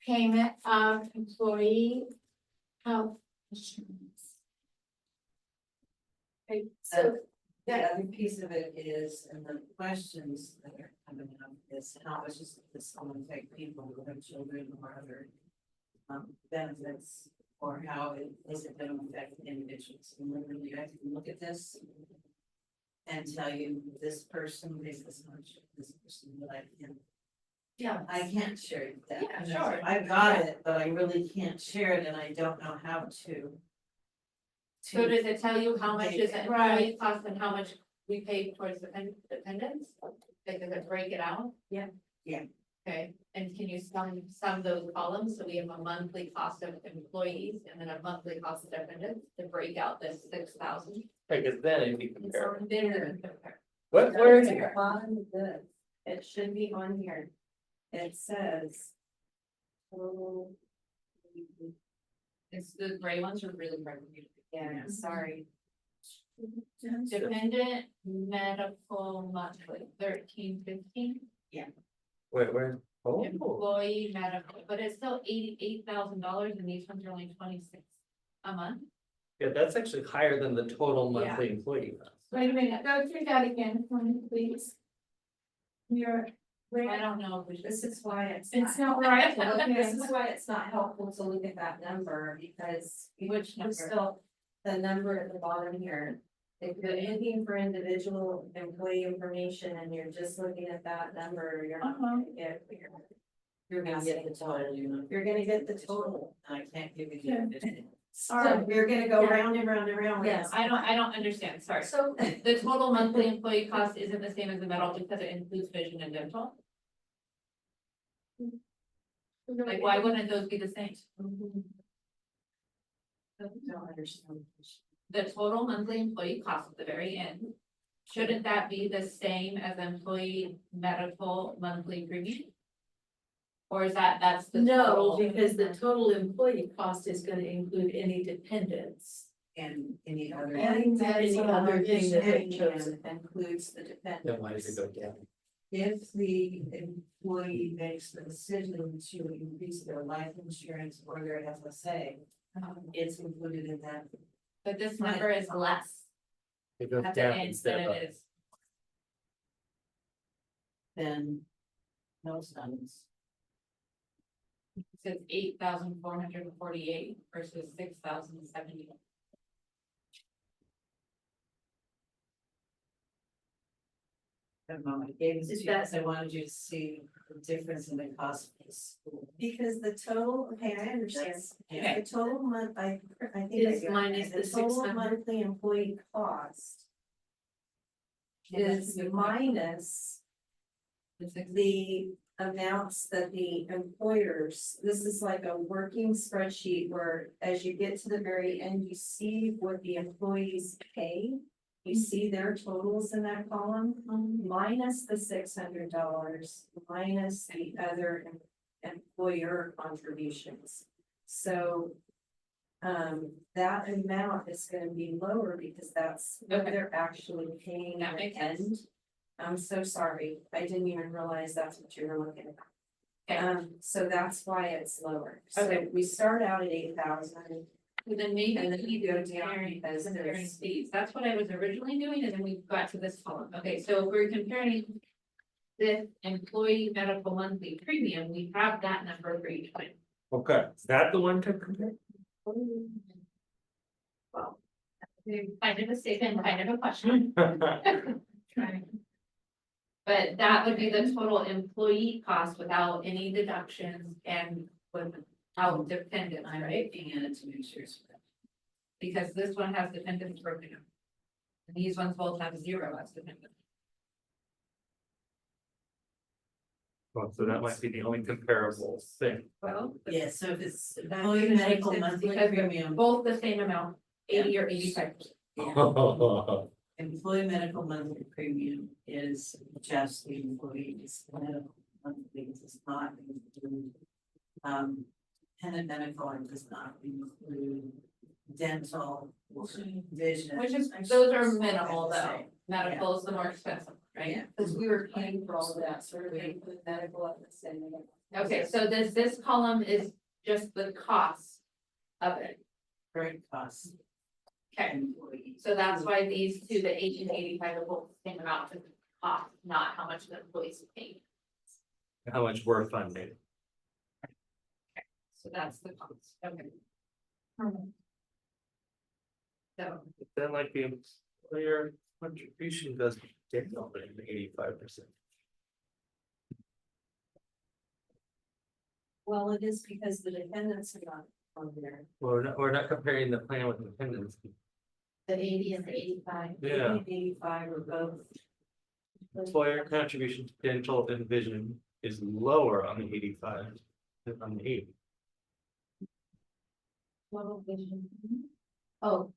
payment of employee health insurance. Okay, so The other piece of it is, and the questions that are coming up is how much is this going to take people who have children or other benefits, or how is it going to affect individuals? And literally, I can look at this and tell you this person makes this much, this person that I can. Yeah. I can't share that. Yeah, sure. I've got it, but I really can't share it, and I don't know how to. So does it tell you how much is the Right. employee cost and how much we pay towards dependents? Like, does it break it out? Yeah. Yeah. Okay, and can you sum those columns, so we have a monthly cost of employees and then a monthly cost of dependents to break out this 6,000? Because then it'd be It's comparable. on there. Where is At it? the bottom of this, it should be on here. It says. total- It's the gray ones are really hard for me to. Yeah, sorry. Dependent medical monthly, 1315. Where? Oh, Employee medical, but it's still $88,000 and these ones are only 26 a month. yeah, that's actually higher than the total Yeah. monthly employee cost. wait a minute, go through that again for me, please. You're, I where, don't know if we should. This is why it's. it's not right. This is why it's not helpful to look at that number, because Which we're number? still, the number at the bottom here. If you're looking for individual employee information and you're just looking at that number, you're not gonna get. You're gonna get the total, you know. You're gonna get the total. I can't give you Yeah. the addition. So you're gonna go Yeah. round and round and round. with Yes, this. I don't understand, sorry. So. The total monthly employee cost isn't the same as the medical because it includes vision and dental? Like, why wouldn't those be the same? Don't understand. The total monthly employee cost at the very end, shouldn't that be the same as employee medical monthly premium? Or is that's the No, total? because the total employee cost is gonna include any dependents. And any other. And Any other thing that they And chose. includes the dependent. Then why does it go down? If the employee makes the decision to increase their life insurance or their FSA, it's included in that. But this number is less It goes at the down end instead than of it up. is. Then no sons. It says 8,448 versus 6,070. At the moment, I gave this Is to you that- because I wanted you to see the difference in the cost of the school. Because the total, okay, I understand. Okay. The total month, I think. Is I got minus it. the total 600. monthly employee cost is minus the amounts that the employers, this is like a working spreadsheet where as you get to the very end, you see what the employees pay. You see their totals in that column, minus the $600, minus the other employer contributions. So that amount is gonna be lower because that's what Okay. they're actually paying That at the makes end. sense. I'm so sorry, I didn't even realize that's what you were looking at. Okay. So that's why it's lower. So Okay. we start out at 8,000. Well, then maybe And then we you go go down comparing, because comparing there's- these, that's what I was originally doing, and then we got to this column, okay, so if we're comparing. This employee medical monthly premium, we have that number for each one. Okay, is that the one to compare? Well. Kind of a statement, kind of a question. But that would be the total employee cost without any deductions and without dependents, I'm right? looking at it to make sure. it's correct. Because this one has dependents broken out. And these ones both have 0 as dependents. Well, so that might be the only comparable thing. Well, Yeah, so if it's that employee makes medical sense monthly because they're premium, both the same amount, 80 or 85%. employee medical monthly premium is just the employee's medical monthly, does not include. Dependent medical and does not include dental, vision. Which is, those are minimal though, Same. medical is the more expensive, right? Yeah. Cause we were paying for all of that, so we're paying for the medical at the same. Okay, so this column is just the cost of it, Current costs. okay? Employee. So that's why these two, the 80 and 85 are both the same amount of cost, not how much the employees pay. How much we're funding. So that's the cost, okay. So, Then like the employer contribution does take up in 85%. Well, it is because the dependents are not on there. Well, we're not comparing the plan with dependents. The 80 and the 85. Yeah, 85 are both. employer contribution to dental and vision is lower on the 85 than on the 80. Total vision. Oh,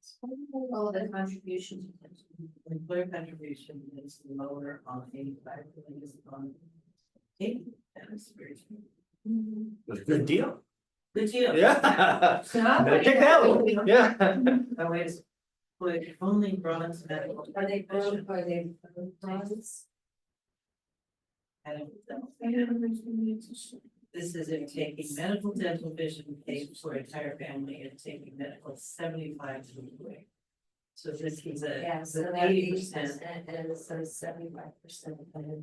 the contribution. Employer contribution is lower on 85 than it is on 80. That is very true. Good deal. Good deal. Yeah. So Better take that one, yeah. Oh, wait, but only bronze medical. are they broke, are they bronze? This is in taking medical, dental, vision paid for entire family and taking medical 75 to the way. So this is a, Yeah, so the that 80%. and it says 75%.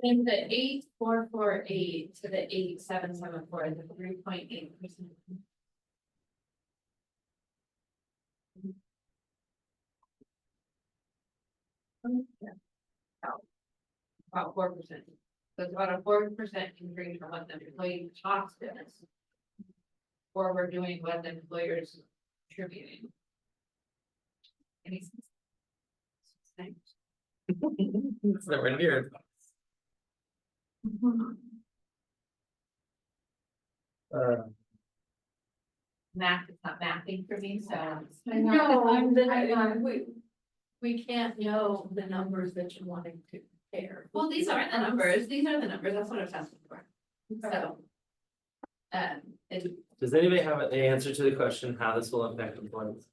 in the 8448 to the 8774 is a 3.8%. About 4%. So it's about a 4% increase from what the employee cost is. Or we're doing what the employer's contributing. Any sense? Thanks. It's nowhere near. Math, it's not mathing for me, so. We can't know the numbers that you're wanting to compare. Well, these aren't the numbers, these are the numbers, that's what I was asking for. So. Does anybody have an answer to the question how this will impact employees?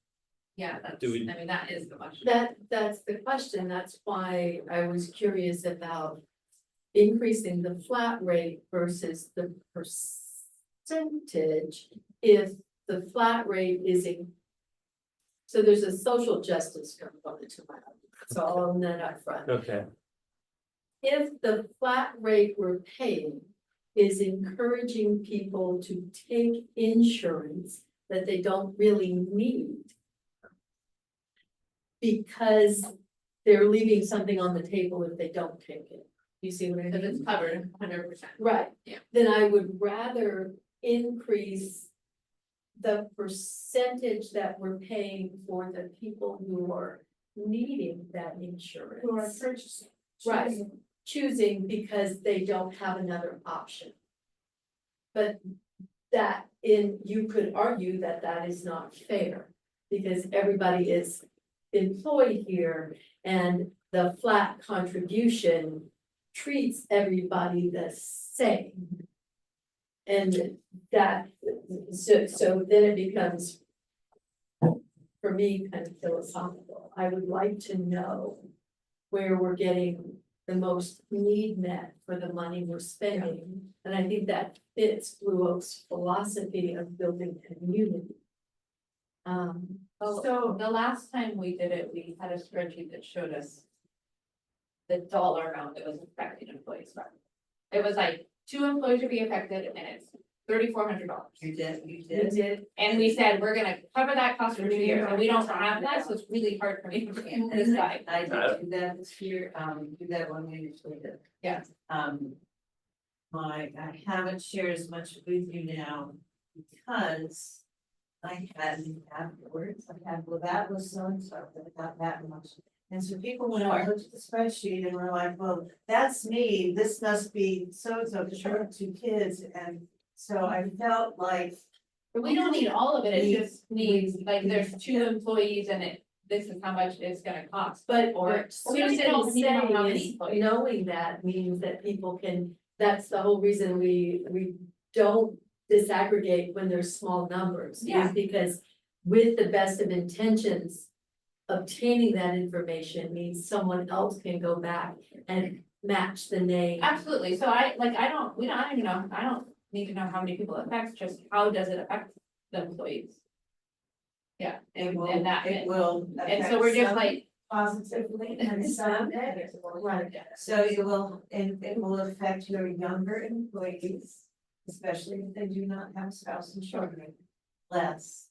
Yeah, that's, Do we- I mean, that is the question. That's the question, that's why I was curious about increasing the flat rate versus the percentage. If the flat rate is in. So there's a social justice component to my, so I'll own that up front. Okay, If the flat rate we're paying is encouraging people to take insurance that they don't really need. Because they're leaving something on the table if they don't take it. You see what I Because mean? it's covered 100%. Right. Yeah. Then I would rather increase the percentage that we're paying for the people who are needing that insurance. Who are purchasing. Right, choosing because they don't have another option. But you could argue that that is not fair, because everybody is employed here and the flat contribution treats everybody the same. And that, so then it becomes, for me, kind of philosophical. I would like to know where we're getting the most need met for the money we're spending. And I think that fits Blue Oak's philosophy of building community. So the last time we did it, we had a spreadsheet that showed us the dollar amount that was affecting employees. It was like 2 employees would be affected and it's $3,400. You did, We did, And we said, we're gonna cover that cost for 2 years, and we don't have that, so it's really hard for me to decide. I did do that this year, do that one we usually did. Yeah. I haven't shared as much with you now because I hadn't afterwards, I had, well, that was so and so, but not that much. And so people went out and looked at the spreadsheet and were like, well, that's me, this must be so and so, because you have 2 kids, and so I felt like. But we don't need all of it, it just needs, like, there's 2 employees and this is how much it's gonna cost. but Or what we just don't need to know how many Susan is employees. knowing that means that people can, that's the whole reason we don't disaggregate when there's small numbers. is Yeah. Because with the best of intentions, obtaining that information means someone else can go back and match the name. Absolutely, so I don't even know, I don't need to know how many people it affects, just how does it affect the employees? Yeah, It will, and that, it will. and so we're just affect like. Positively and some negatively. Right. So it will, and it will affect your younger employees, especially if they do not have spouse and children, less.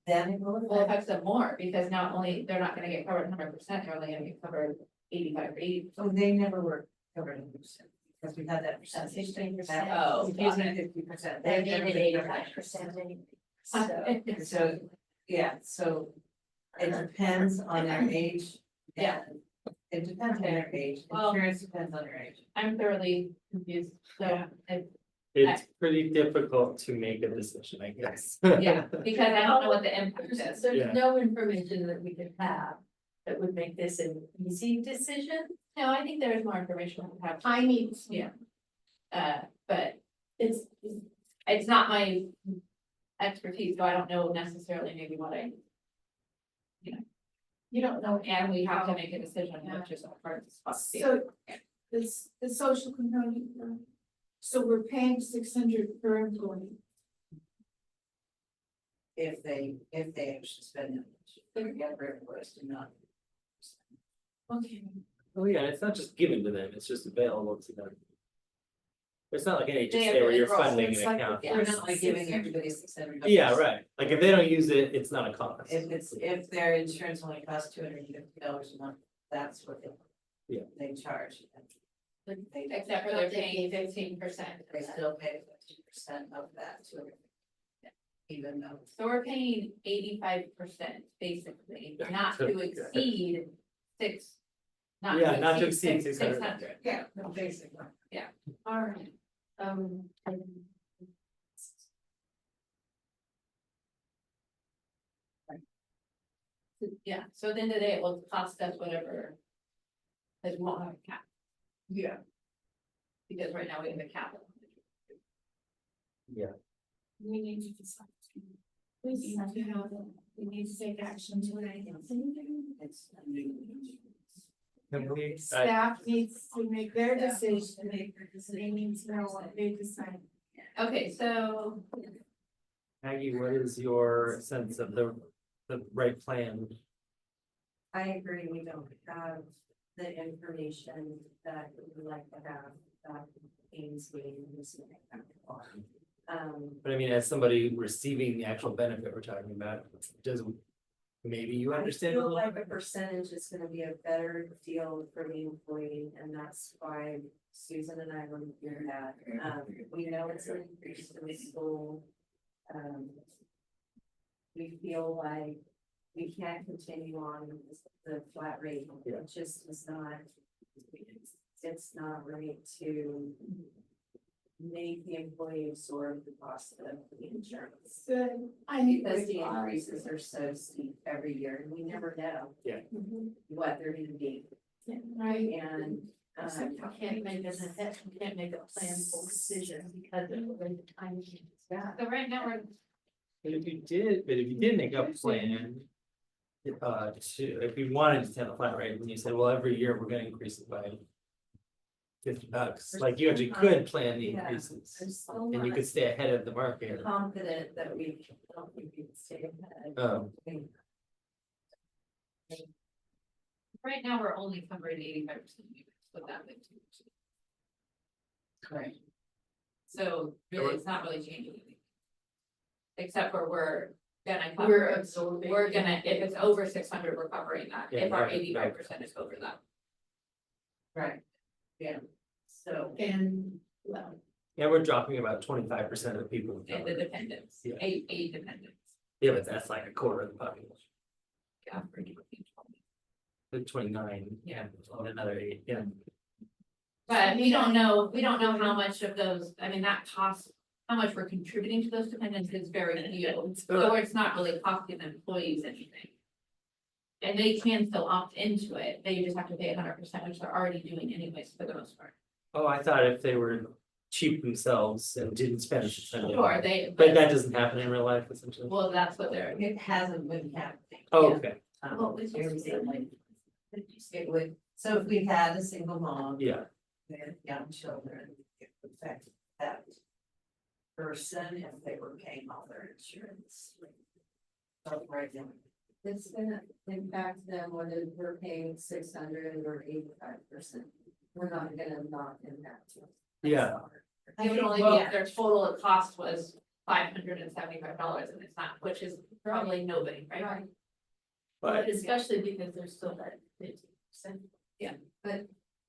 Then it will Well, it affect, affects them more, because not only, they're not gonna get covered 100%, they're only gonna get covered 85 or 80. oh, they never were covered 100%, because we had that percentage. 16%. Oh, got it. 50%. They They've never needed been covered 85% anyway. 100%. So, yeah, so it depends on their age. Yeah. and It depends on their age, Well- insurance depends on their age. I'm thoroughly confused, so, It's pretty difficult to make a decision, I guess. yeah, because I don't know what the impact is. Yeah. There's no information that we could have that would make this an easy decision. No, I think there is more information we have. I need, Yeah. But it's, it's not my expertise, so I don't know necessarily maybe what I. You don't know. And we have to make a decision, which is a part of this policy. So, this, the social component, so we're paying 600 per employee. If they actually spend it, the younger employees do not. Okay. Oh, yeah, it's not just given to them, it's just available to them. It's not like an They HSA have where to you're enroll, funding it's an like- account. yeah. We're not like giving everybody $600. Yeah, right, like if they don't use it, it's not a cost. If their insurance only costs $250 a month, that's what Yeah. they charge. Except for they're paying 15%. They still pay 50% of that to even though. So we're paying 85% basically, not to exceed six. Yeah, not to exceed 600. 600. Yeah, basically. all right. Yeah, so at the end of the day, it will cost us whatever. Because we won't have a cap. Yeah. Because right now we have a cap. We need to decide. We need to have, we need to take action tonight. It's. Can we, Staff needs to make their decision, they need to know what they decide. Okay, so Maggie, what is your sense of the right plan? I agree, we don't have the information that we would like to have, Ames meeting this week. But I mean, as somebody receiving the actual benefit we're talking about, does, maybe you understand a I feel little? like a percentage is gonna be a better deal for the employee, and that's why Susan and I were here at, we know it's an increase in the school. We feel like we can't continue on with the flat rate, it just is not, it's not right to make the employee absorb the cost of the insurance. Good, I need Because the increases are so steep every year, and we never know Yeah. what they're gonna be. Right, And, Can't make a, can't make a planful decision because of the way the time is got. So right now, we're, But if you did make a plan. If you wanted to have a flat rate, and you said, well, every year we're gonna increase it by. $50, like you actually could plan the Yeah. increases, I'm still and you not could stay ahead of the market. confident that we, I don't think we can stay ahead. right now, we're only covering 85% of units with that big too. Right. So really, it's not really changing anything. Except for we're gonna We're cover, absorbing. we're gonna, if it's over 600, we're covering that, Yeah, if our right, 85% is over that. Right, yeah, so. And, well, Yeah, we're dropping about 25% of the people. And the dependents, Yeah. eight dependents. Yeah, but that's like a quarter of the population, Yeah, for each 20. the 29, Yeah. and another 8, yeah. But we don't know how much of those, I mean, that costs, how much we're contributing to those dependents is very few, so it's not really costing the employees anything. And they can still opt into it, they just have to pay 100%, which they're already doing anyways for the most part. Oh, I thought if they were cheap themselves and didn't spend $600. Sure, But that doesn't happen in real life essentially. well, that's what they're, It hasn't been happening. Oh, yeah. okay, What was your like? It would, so if we had a single mom yeah, with young children, it would affect that person if they were paying all their insurance. So right now, It's gonna impact them whether we're paying 600 or 85%. We're not gonna not impact them. yeah, it would only be if their total cost was $575, and it's not, which is probably nobody, right? but but especially because there's still that 50%.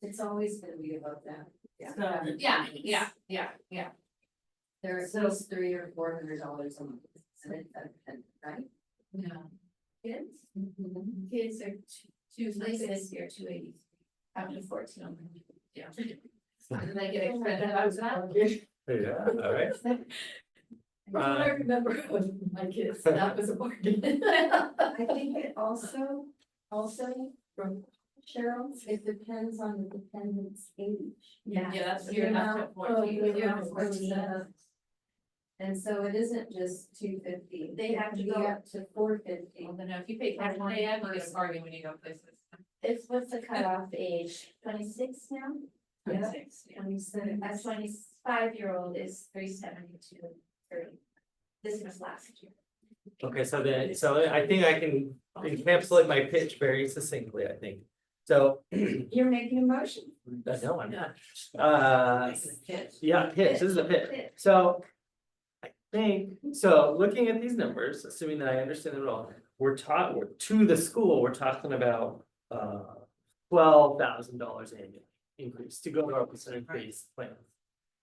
It's always gonna be about that. so, Yeah. There are at least $300 or $400 a month. Right? Yeah. Kids, Mm-hmm. kids are two places here, 280, up to 14. Yeah. And they get extended out of that. yeah, all right. That's what I remember of my kids, that was a bargain. I think it also from Cheryl, it depends on the dependent's age. Yeah. Yeah, that's The your, that's amount at 14. of- Yeah, of 14. the- And so it isn't just 250. They have to It can go be up to 450. Well, then if you pay cash pay, you get a bargain when you go places. It's what's the cutoff age, 26 now? 26, yeah. 26. A 25-year-old is 372, 30. This was last year. Okay, so I think I can encapsulate my pitch very succinctly, I think. So, You're making a motion. no, I'm not. pitch. Yeah, pitch, this is a pitch. So. I think, so looking at these numbers, assuming that I understand it all, we're to the school, we're talking about $12,000 annual increase to go to our percentage-based plan.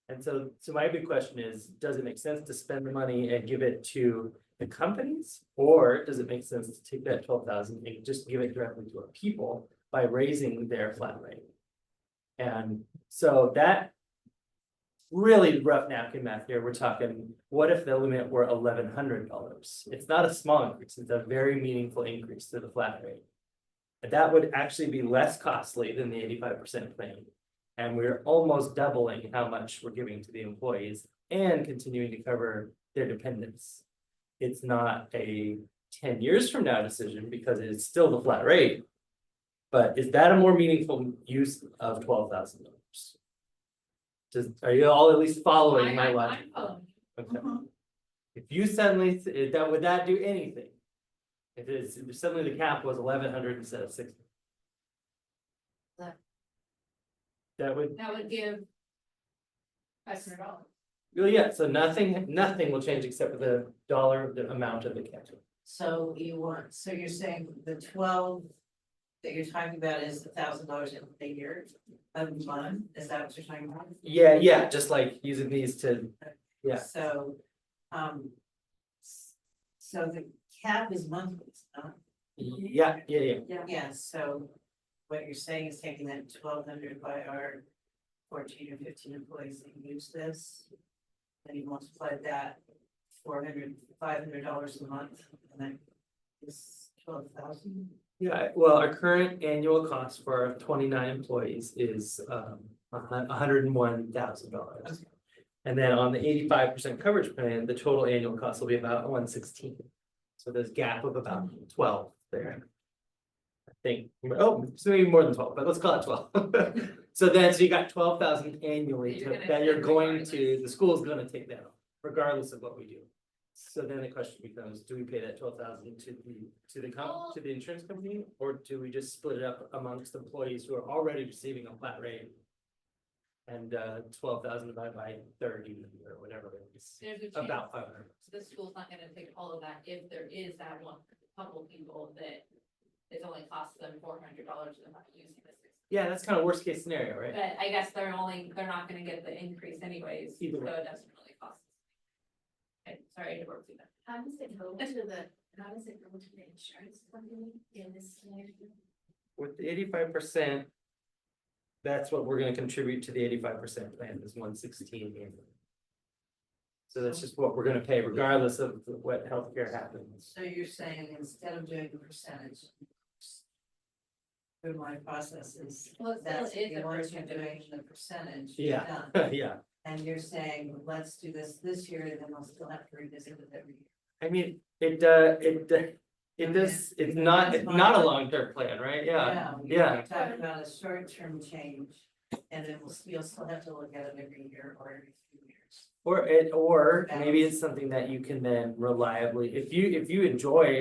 And so my big question is, does it make sense to spend the money and give it to the companies? Or does it make sense to take that 12,000 and just give it directly to our people by raising their flat rate? And so that really rough napkin math here, we're talking, what if the limit were $1,100? It's not a small increase, it's a very meaningful increase to the flat rate. And that would actually be less costly than the 85% plan. And we're almost doubling how much we're giving to the employees and continuing to cover their dependents. It's not a 10 years from now decision because it's still the flat rate. But is that a more meaningful use of $12,000? Are you all at least following my logic? I'm following. Okay. If you suddenly, would that do anything? If suddenly the cap was 1,100 instead of 60? That would, That would give $500. well, yeah, so nothing will change except for the amount of the cap. So so you're saying the 12 that you're talking about is $1,000 a year a month, is that what you're talking about? Yeah, just like using these to, yeah. So, so the cap is monthly, huh? Yeah. Yeah, so what you're saying is taking that 1,200 by our 14 or 15 employees that use this. Then you multiply that $500 a month, and then is 12,000. Yeah, well, our current annual cost for our 29 employees is $101,000. And then on the 85% coverage plan, the total annual cost will be about 116. So there's a gap of about 12 there. I think, so maybe more than 12, but let's call it 12. So you got 12,000 annually that you're going to, the school's gonna take that off, regardless of what we do. So then the question becomes, do we pay that 12,000 to the insurance company, or do we just split it up amongst employees who are already receiving a flat rate? And 12,000 divided by 30 or whatever it is, There's a chance about 500. the school's not gonna take all of that if there is that one couple people that it only costs them $400 and not using this. Yeah, that's kind of worst case scenario, right? But I guess they're not gonna get the increase anyways, so it Either way. doesn't really cost. Okay, sorry to work through that. How does it go to the insurance company in this scenario? With the 85%, that's what we're gonna contribute to the 85% plan is 116 annually. So that's just what we're gonna pay regardless of what healthcare happens. So you're saying instead of doing the percentage. Through my process is, Well, it still that's is the a ones you're percentage. doing the percentage. Yeah, done. yeah. And you're saying, let's do this year, and then we'll still have to revisit it every year. I mean, it does, it's not a long-term plan, right? Yeah, yeah. Talk about a short-term change, and then you'll still have to look at it every year or every few years. Or maybe it's something that you can then reliably, if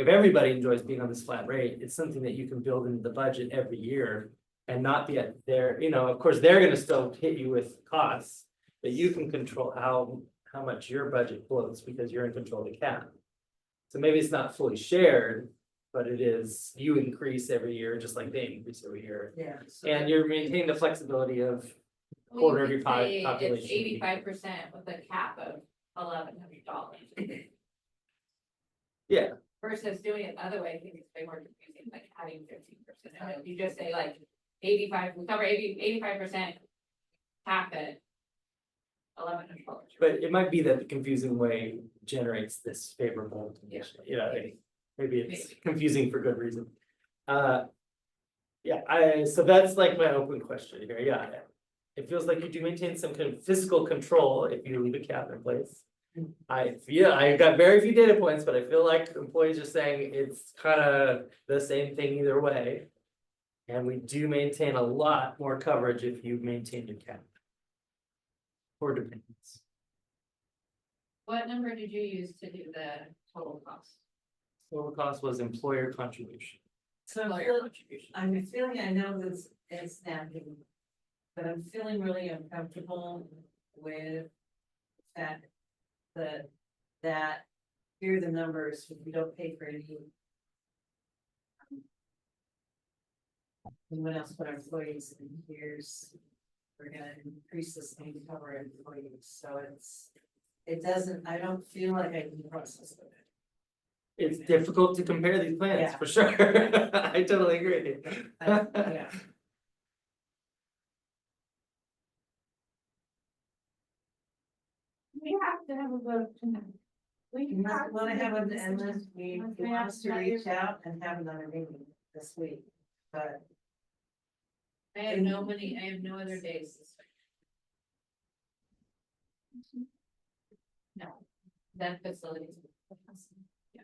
everybody enjoys being on this flat rate, it's something that you can build into the budget every year. And not be at their, of course, they're gonna still hit you with costs, but you can control how much your budget flows because you're in control of the cap. So maybe it's not fully shared, but it is, you increase every year, just like they increase every year. Yeah. And you're maintaining the flexibility of quarter of your population. It's 85% with a cap of $1,100. Yeah. Versus doing it the other way, I think it's way more confusing, like adding 15%. You just say like 85, we cover 85%. Cap it. $1,100. But it might be that the confusing way generates this favorable condition, maybe it's confusing for good reason. So that's like my open question here, yeah. It feels like you do maintain some kind of fiscal control if you leave a cap in place. I got very few data points, but I feel like employees are saying it's kind of the same thing either way. And we do maintain a lot more coverage if you maintain your cap. For dependents. What number did you use to do the total cost? Total cost was employer contribution. So Employer contribution. I'm feeling, I know this is snapping, but I'm feeling really uncomfortable with that. That here are the numbers, if we don't pay for any. Anyone else but our employees, and we're gonna increase this thing to cover our employees, so I don't feel like I can process it. It's difficult to compare these plans, Yeah. for sure. I totally agree. Yeah. We have to have a vote tonight. We You might have wanna have an, and decision. then we want us to reach out and have another meeting this week, but. I have no other days this week. No, then facilities. Yeah.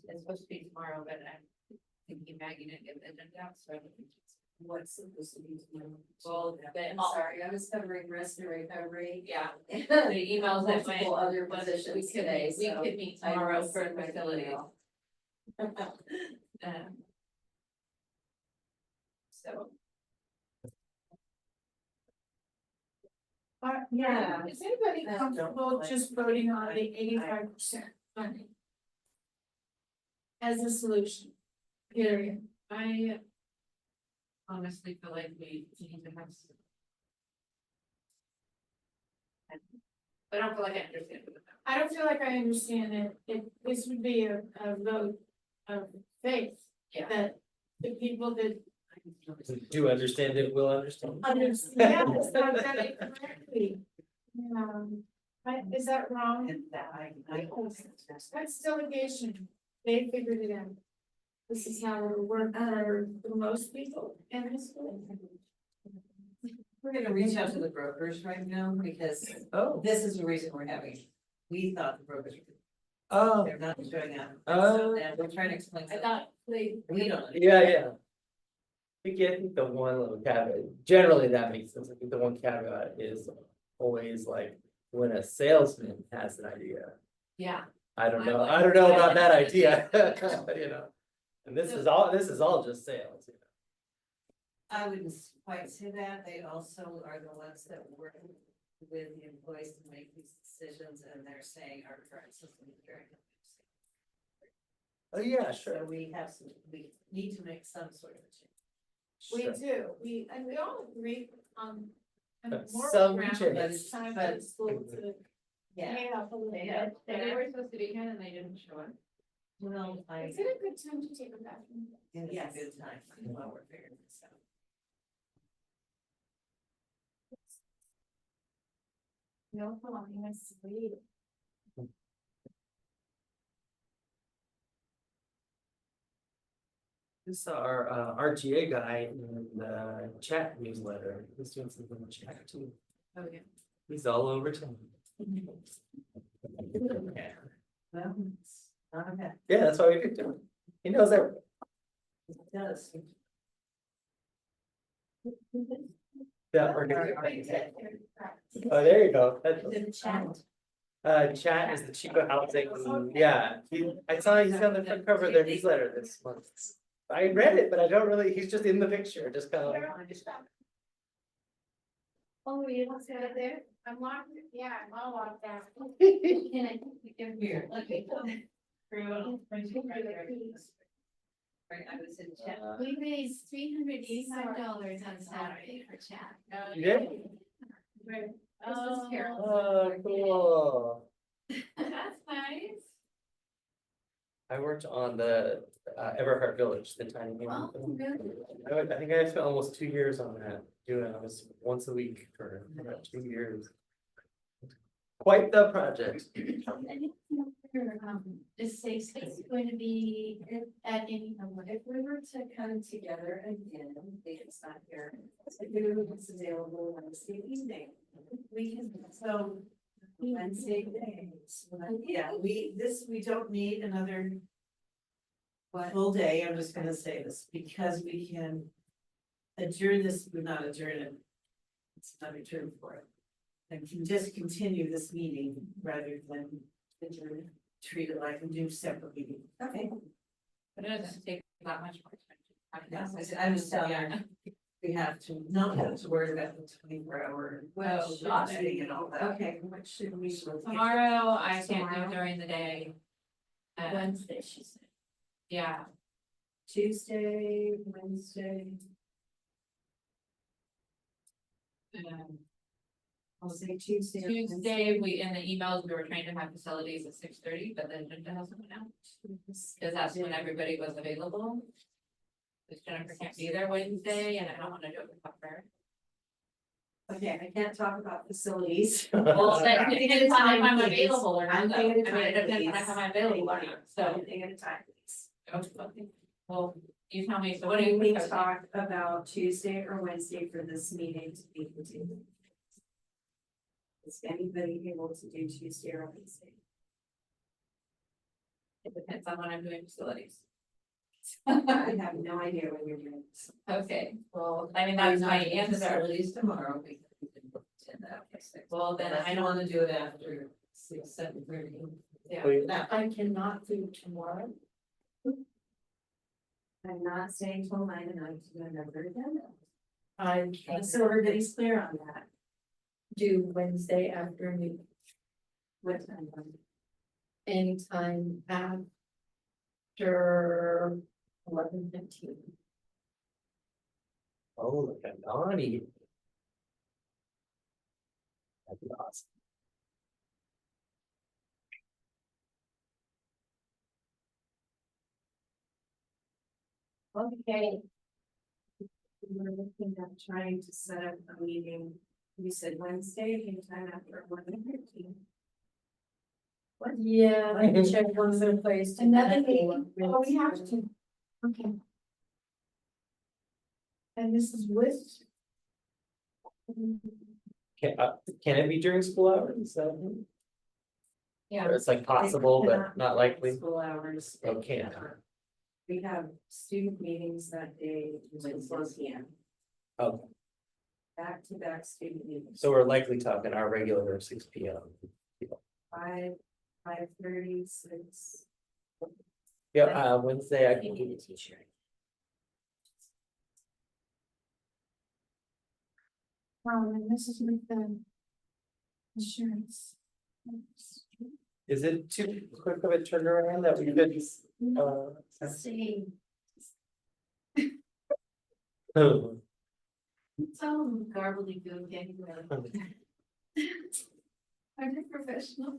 It's supposed to be tomorrow, but I'm thinking Maggie didn't get the agenda out, so I don't think it's. What's supposed to be tomorrow? Well, I'm sorry, I was covering risk and recovery. Yeah, the The emails that went. multiple other was positions we could today, meet- We so could meet I tomorrow missed for my facilities. email. So. Yeah, is anybody Yeah. comfortable just voting on the 85% funding? As a solution, period. I honestly feel like we need to have. But I don't feel like I understand. I don't feel like I understand it, this would be a vote of faith. Yeah. That the people that Do understand it, will understand. understand, yes, I've done it correctly. Is that wrong? And that I. That's delegation. They figured it out. This is how it'll work for most people in high school. We're gonna reach out to the brokers right now because Oh, this is the reason we're having, we thought the brokers, oh, they're not showing up. Oh. And we're trying to explain. I thought, they, We don't. yeah. I think the one little caveat, generally that makes sense. I think the one caveat is always like when a salesman has an idea. yeah, I don't know about that idea, you know. And this is all just sales, you know. I wouldn't quite say that. They also are the ones that work with the employees to make these decisions and they're saying our current system is very. Oh, yeah, So sure. we need to make some sort of change. We Sure. do, we all agree on. kind of But moral some ground, change. but it's time for the school to Yeah, pay off a little bit. They were supposed to be here and they didn't show up. well, Is it a good time to take a bathroom? it's Yes. a good time while we're figuring this out. No, I'm sweet. This our RGA guy in the chat newsletter. He's doing something in the chat too. oh, yeah. He's all over town. Well, it's not bad. Yeah, that's why we picked him. He knows everything. It does. Yeah, we're gonna. Oh, there you go. The chat. Chat is the cheaper housing. Yeah, I saw he's on the front cover of their newsletter this month. I read it, but I don't really, he's just in the picture, just kind of like. Oh, you want to go there? I'm walking, yeah, I'm all walked out. Can I? Here, okay. We Right, I was in chat. raised $385 on Saturday for chat. Yeah. This is Carol. Oh, cool. That's nice. I worked on the Everhart Village, the tiny. Oh, really? I think I spent almost 2 years on that, doing it almost once a week for about 2 years. Quite the project. Is safe space going to be at any, If we were to come together again, it's not here, it's available Wednesday evening. We can, so Wednesday days. Yeah, we don't need another full day, I'm just gonna say this, because we can adjourn this, we're not adjourn it. It's not a term for it. And can just continue this meeting rather than adjourn, treat it like a new separate meeting. Okay. But it doesn't take that much more time. Yes, I'm just telling you, we have to not have to worry about the 24-hour. Well, budgeting and all that. Okay, what should we? Tomorrow, I can't Tomorrow? do during the day. Wednesday, she said. Yeah, Tuesday, Wednesday, I'll say Tuesday. or Wednesday. Tuesday, we, in the emails, we were trying to have facilities at 6:30, but then Jennifer hasn't been out. Cause that's when everybody was available. Cause Jennifer can't be there Wednesday and I don't wanna do it without her. Okay, I can't talk about facilities. Well, then I'm it thinking depends of on if time, I'm please. available or not, I'm though. thinking I of mean, it time, depends on if please. I'm available or not, so. One thing at a time, please. Okay. Well, you tell me, so what do you? We talk about Tuesday or Wednesday for this meeting to be continued. Is anybody able to do Tuesday or Wednesday? It depends on when I'm doing facilities. I have no idea when you're doing this. Okay, well, I mean, that's my answer. Facilities tomorrow, we can attend that. Well, then If I you don't, wanna do it after 6, 7:30. yeah. Now, I cannot do tomorrow. I'm not staying till 9 tonight to do another agenda. I can So everybody's clear on that. do Wednesday afternoon, What time? anytime after 11:15. Oh, look at Donnie. That'd be awesome. Okay. We're looking at trying to set up a meeting, you said Wednesday, anytime after 11:15. Yeah, I can check one other place. Another meeting, oh, we have to. Okay. And this is with. Can it be during school hours? Is that- Yeah. Or it's like possible, but not likely? School hours. Oh, can't. We have student meetings that day, it's 4 p.m. Oh, Back-to-back student meetings. so we're likely talking our regular 6 p.m. 5:30, 6. Yeah, Wednesday I can do the teacher. And this is with the insurance. Is it too quick of a turnaround that we could? See, Oh, it's all gobbledygook anyway. I'm a professional.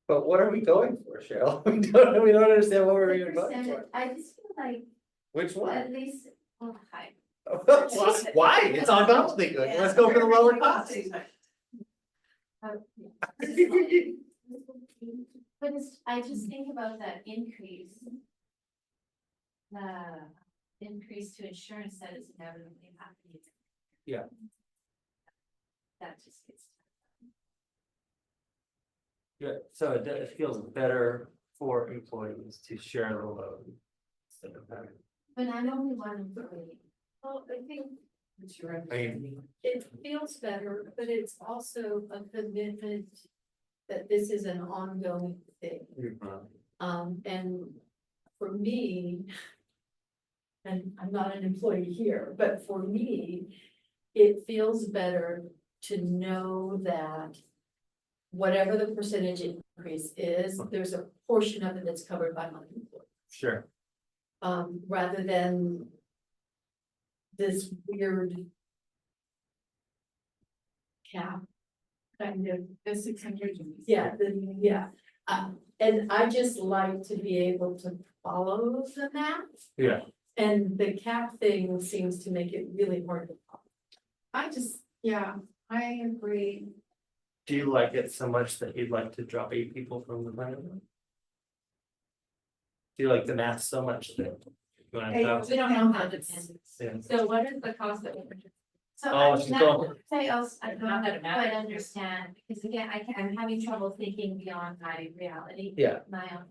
But what are we going for, Cheryl? We don't understand what we're even going for. I just feel like Which one? at least, oh, hi. Why? It's all gobbledygook. Let's go for the lower cost. But it's, I just think about that increase. Increase to insurance that is inevitably happening. Yeah. That just gets. Yeah, so it feels better for employees to share the load. Instead of having. But I'm only one employee. Well, I think I mean, it feels better, but it's also a commitment that this is an ongoing thing. And for me, and I'm not an employee here, but for me, it feels better to know that whatever the percentage increase is, there's a portion of it that's covered by my employer. sure. Rather than this weird cap. Kind of, The 600. yeah, and I just like to be able to follow the math. Yeah. And the cap thing seems to make it really hard to follow. I agree. Do you like it so much that you'd like to drop 8 people from the plan? Do you like the math so much that? You wanna drop- We don't know how to depend. Yeah. So what is the cost that we're? So Oh, I she's mean, going- that say else, I Not don't that it matters. quite understand, because again, I'm having trouble thinking beyond my reality. Yeah. My own.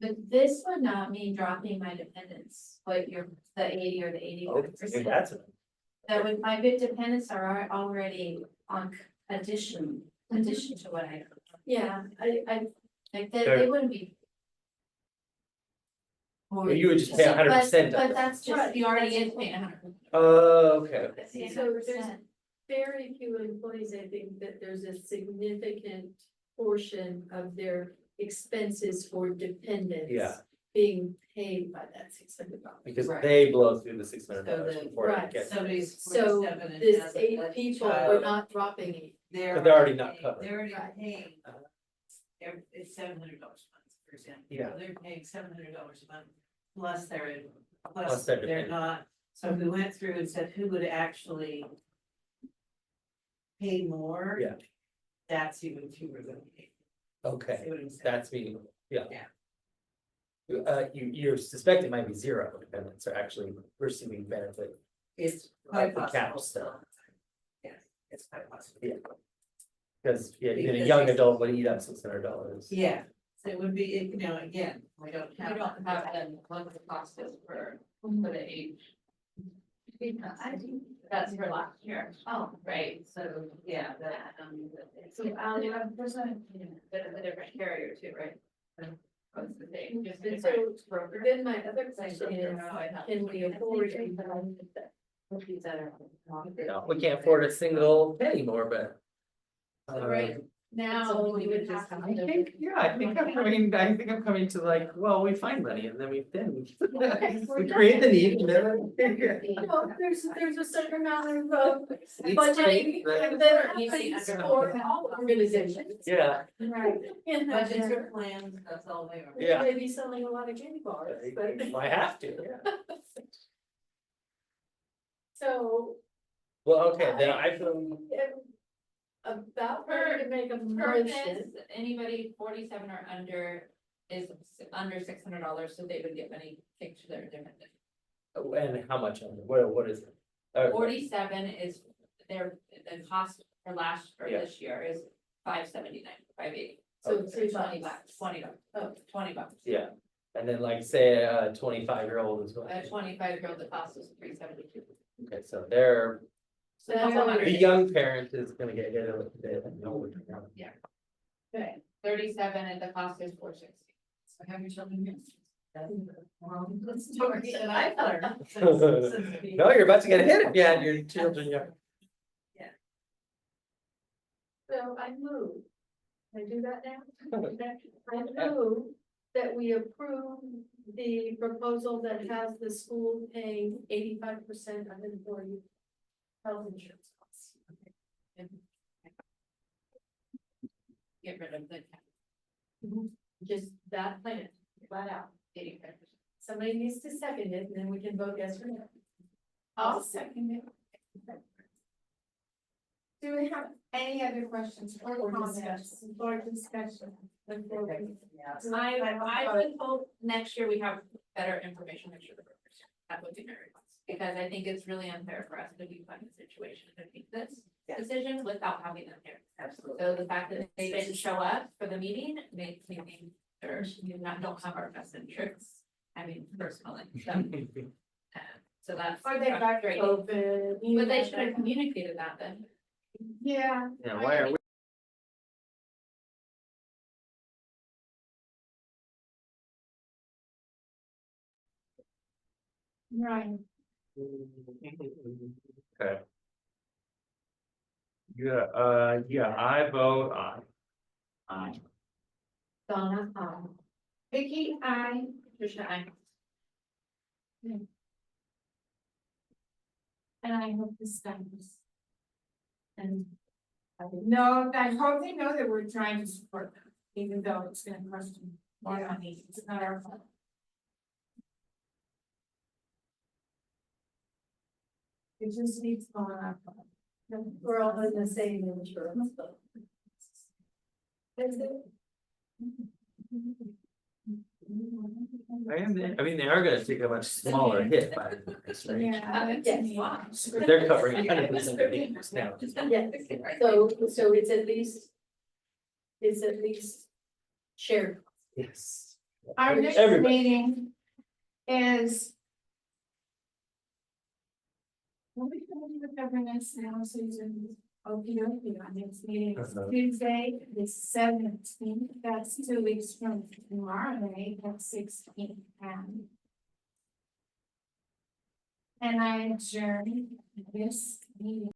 But this would not mean dropping my dependents, but you're the 80 or the 85%. That's it. That would, my good dependents are already on addition to what I. Yeah, Like they wouldn't be. Well, you would just pay So, 100% But of it. that's just. You already is paying 100%. Oh, okay. So there's very few employees, I think, that there's a significant portion of their expenses for dependents. Yeah. Being paid by that $600. Because Right. they blow through the $600 So the- before it right, gets. Somebody's So 47 and this has a 8 people, we're child, not dropping it. But they're already not paying- covered. They're already Right. paying, it's $700 a month, for example. Yeah. So they're paying $700 a month, plus they're, Plus plus they're they're dependent. not. So if we went through and said who would actually pay more. Yeah. That's even fewer than me. Okay, See what I'm saying? that's meaningful, yeah. Yeah. You suspect it might be 0 dependents are actually receiving benefit. It's Like quite the cap possible. stuff. Yeah, it's quite possible. Yeah. Because, yeah, even a Because young it's- adult would eat up $600. Yeah, so it would be, you know, again, we don't We have. don't have then what the cost is for the age. I do. That's for last year. Oh, Right, so, yeah, that, so, there's a bit of a different carrier too, right? What's the thing? Just And different so broker. then my other question is, Yeah. can we afford it? No, we can't afford a single penny more, but. Right. Now, we would have I to. think, yeah, I think I'm coming to like, well, we find money and then we we create the need and then. No, there's a certain amount of It's budgeting great, that You see, happens for all organizations. Yeah, Right. And Budgets are plans, that's all they are. Yeah. Maybe selling a lot of candy bars, but I have to, yeah. so Well, okay, then I feel, About ready to make a Purpose, motion. anybody 47 or under is under $600, so they would get money kicked to their dependent. and how much, what is it? 47 is the cost for Yeah. this year is $579, $580. So $20, $2. $20, oh, $20. Yeah, and then like say a 25-year-old is going. A 25-year-old, the cost is $372. Okay, so they're, So that's So- 100. the young parent is gonna get hit with it. Okay. 37 and the cost is $460. So have your children here. Story that I've learned. No, you're about to get hit if you had your children young. So I move. Can I do that now? I move that we approve the proposal that has the school paying 85% of employee health insurance costs. Get rid of the Just that plan, flat out. 85%. Somebody needs to second it, and then we can vote yes or no. I'll second it. Do we have any other questions or comments or discussion? I would hope next year we have better information next year. That would be very nice, because I think it's really unfair for us to be put in a situation to make this Yeah. decision without having them here. Absolutely. So the fact that they didn't show up for the meeting makes me think they're, don't have our best interests. I mean, personally, so that's. Or they got frustrating. COVID. But they should have communicated that then. Yeah. Yeah, why are we? Right. Okay. Yeah, I vote aye. Donna, Vicky, I. Tricia, I. And I hope this stands. And. No, I hope they know that we're trying to support them, even though it's gonna cost them more money, it's not our fault. It just needs to go on our part. we're all in the same insurance. Is it? I mean, they are gonna take a much smaller hit by this, right? Yeah. Yes. But they're covering 100% of the increase now. Yes, so it's at least. It's at least shared. Yes. Our next Everybody. meeting is. What we gonna do with governance now, Susan? Okay, our next meeting is Tuesday, the 17th, that's 2 weeks from tomorrow night at 6 p.m. And I adjourn this meeting.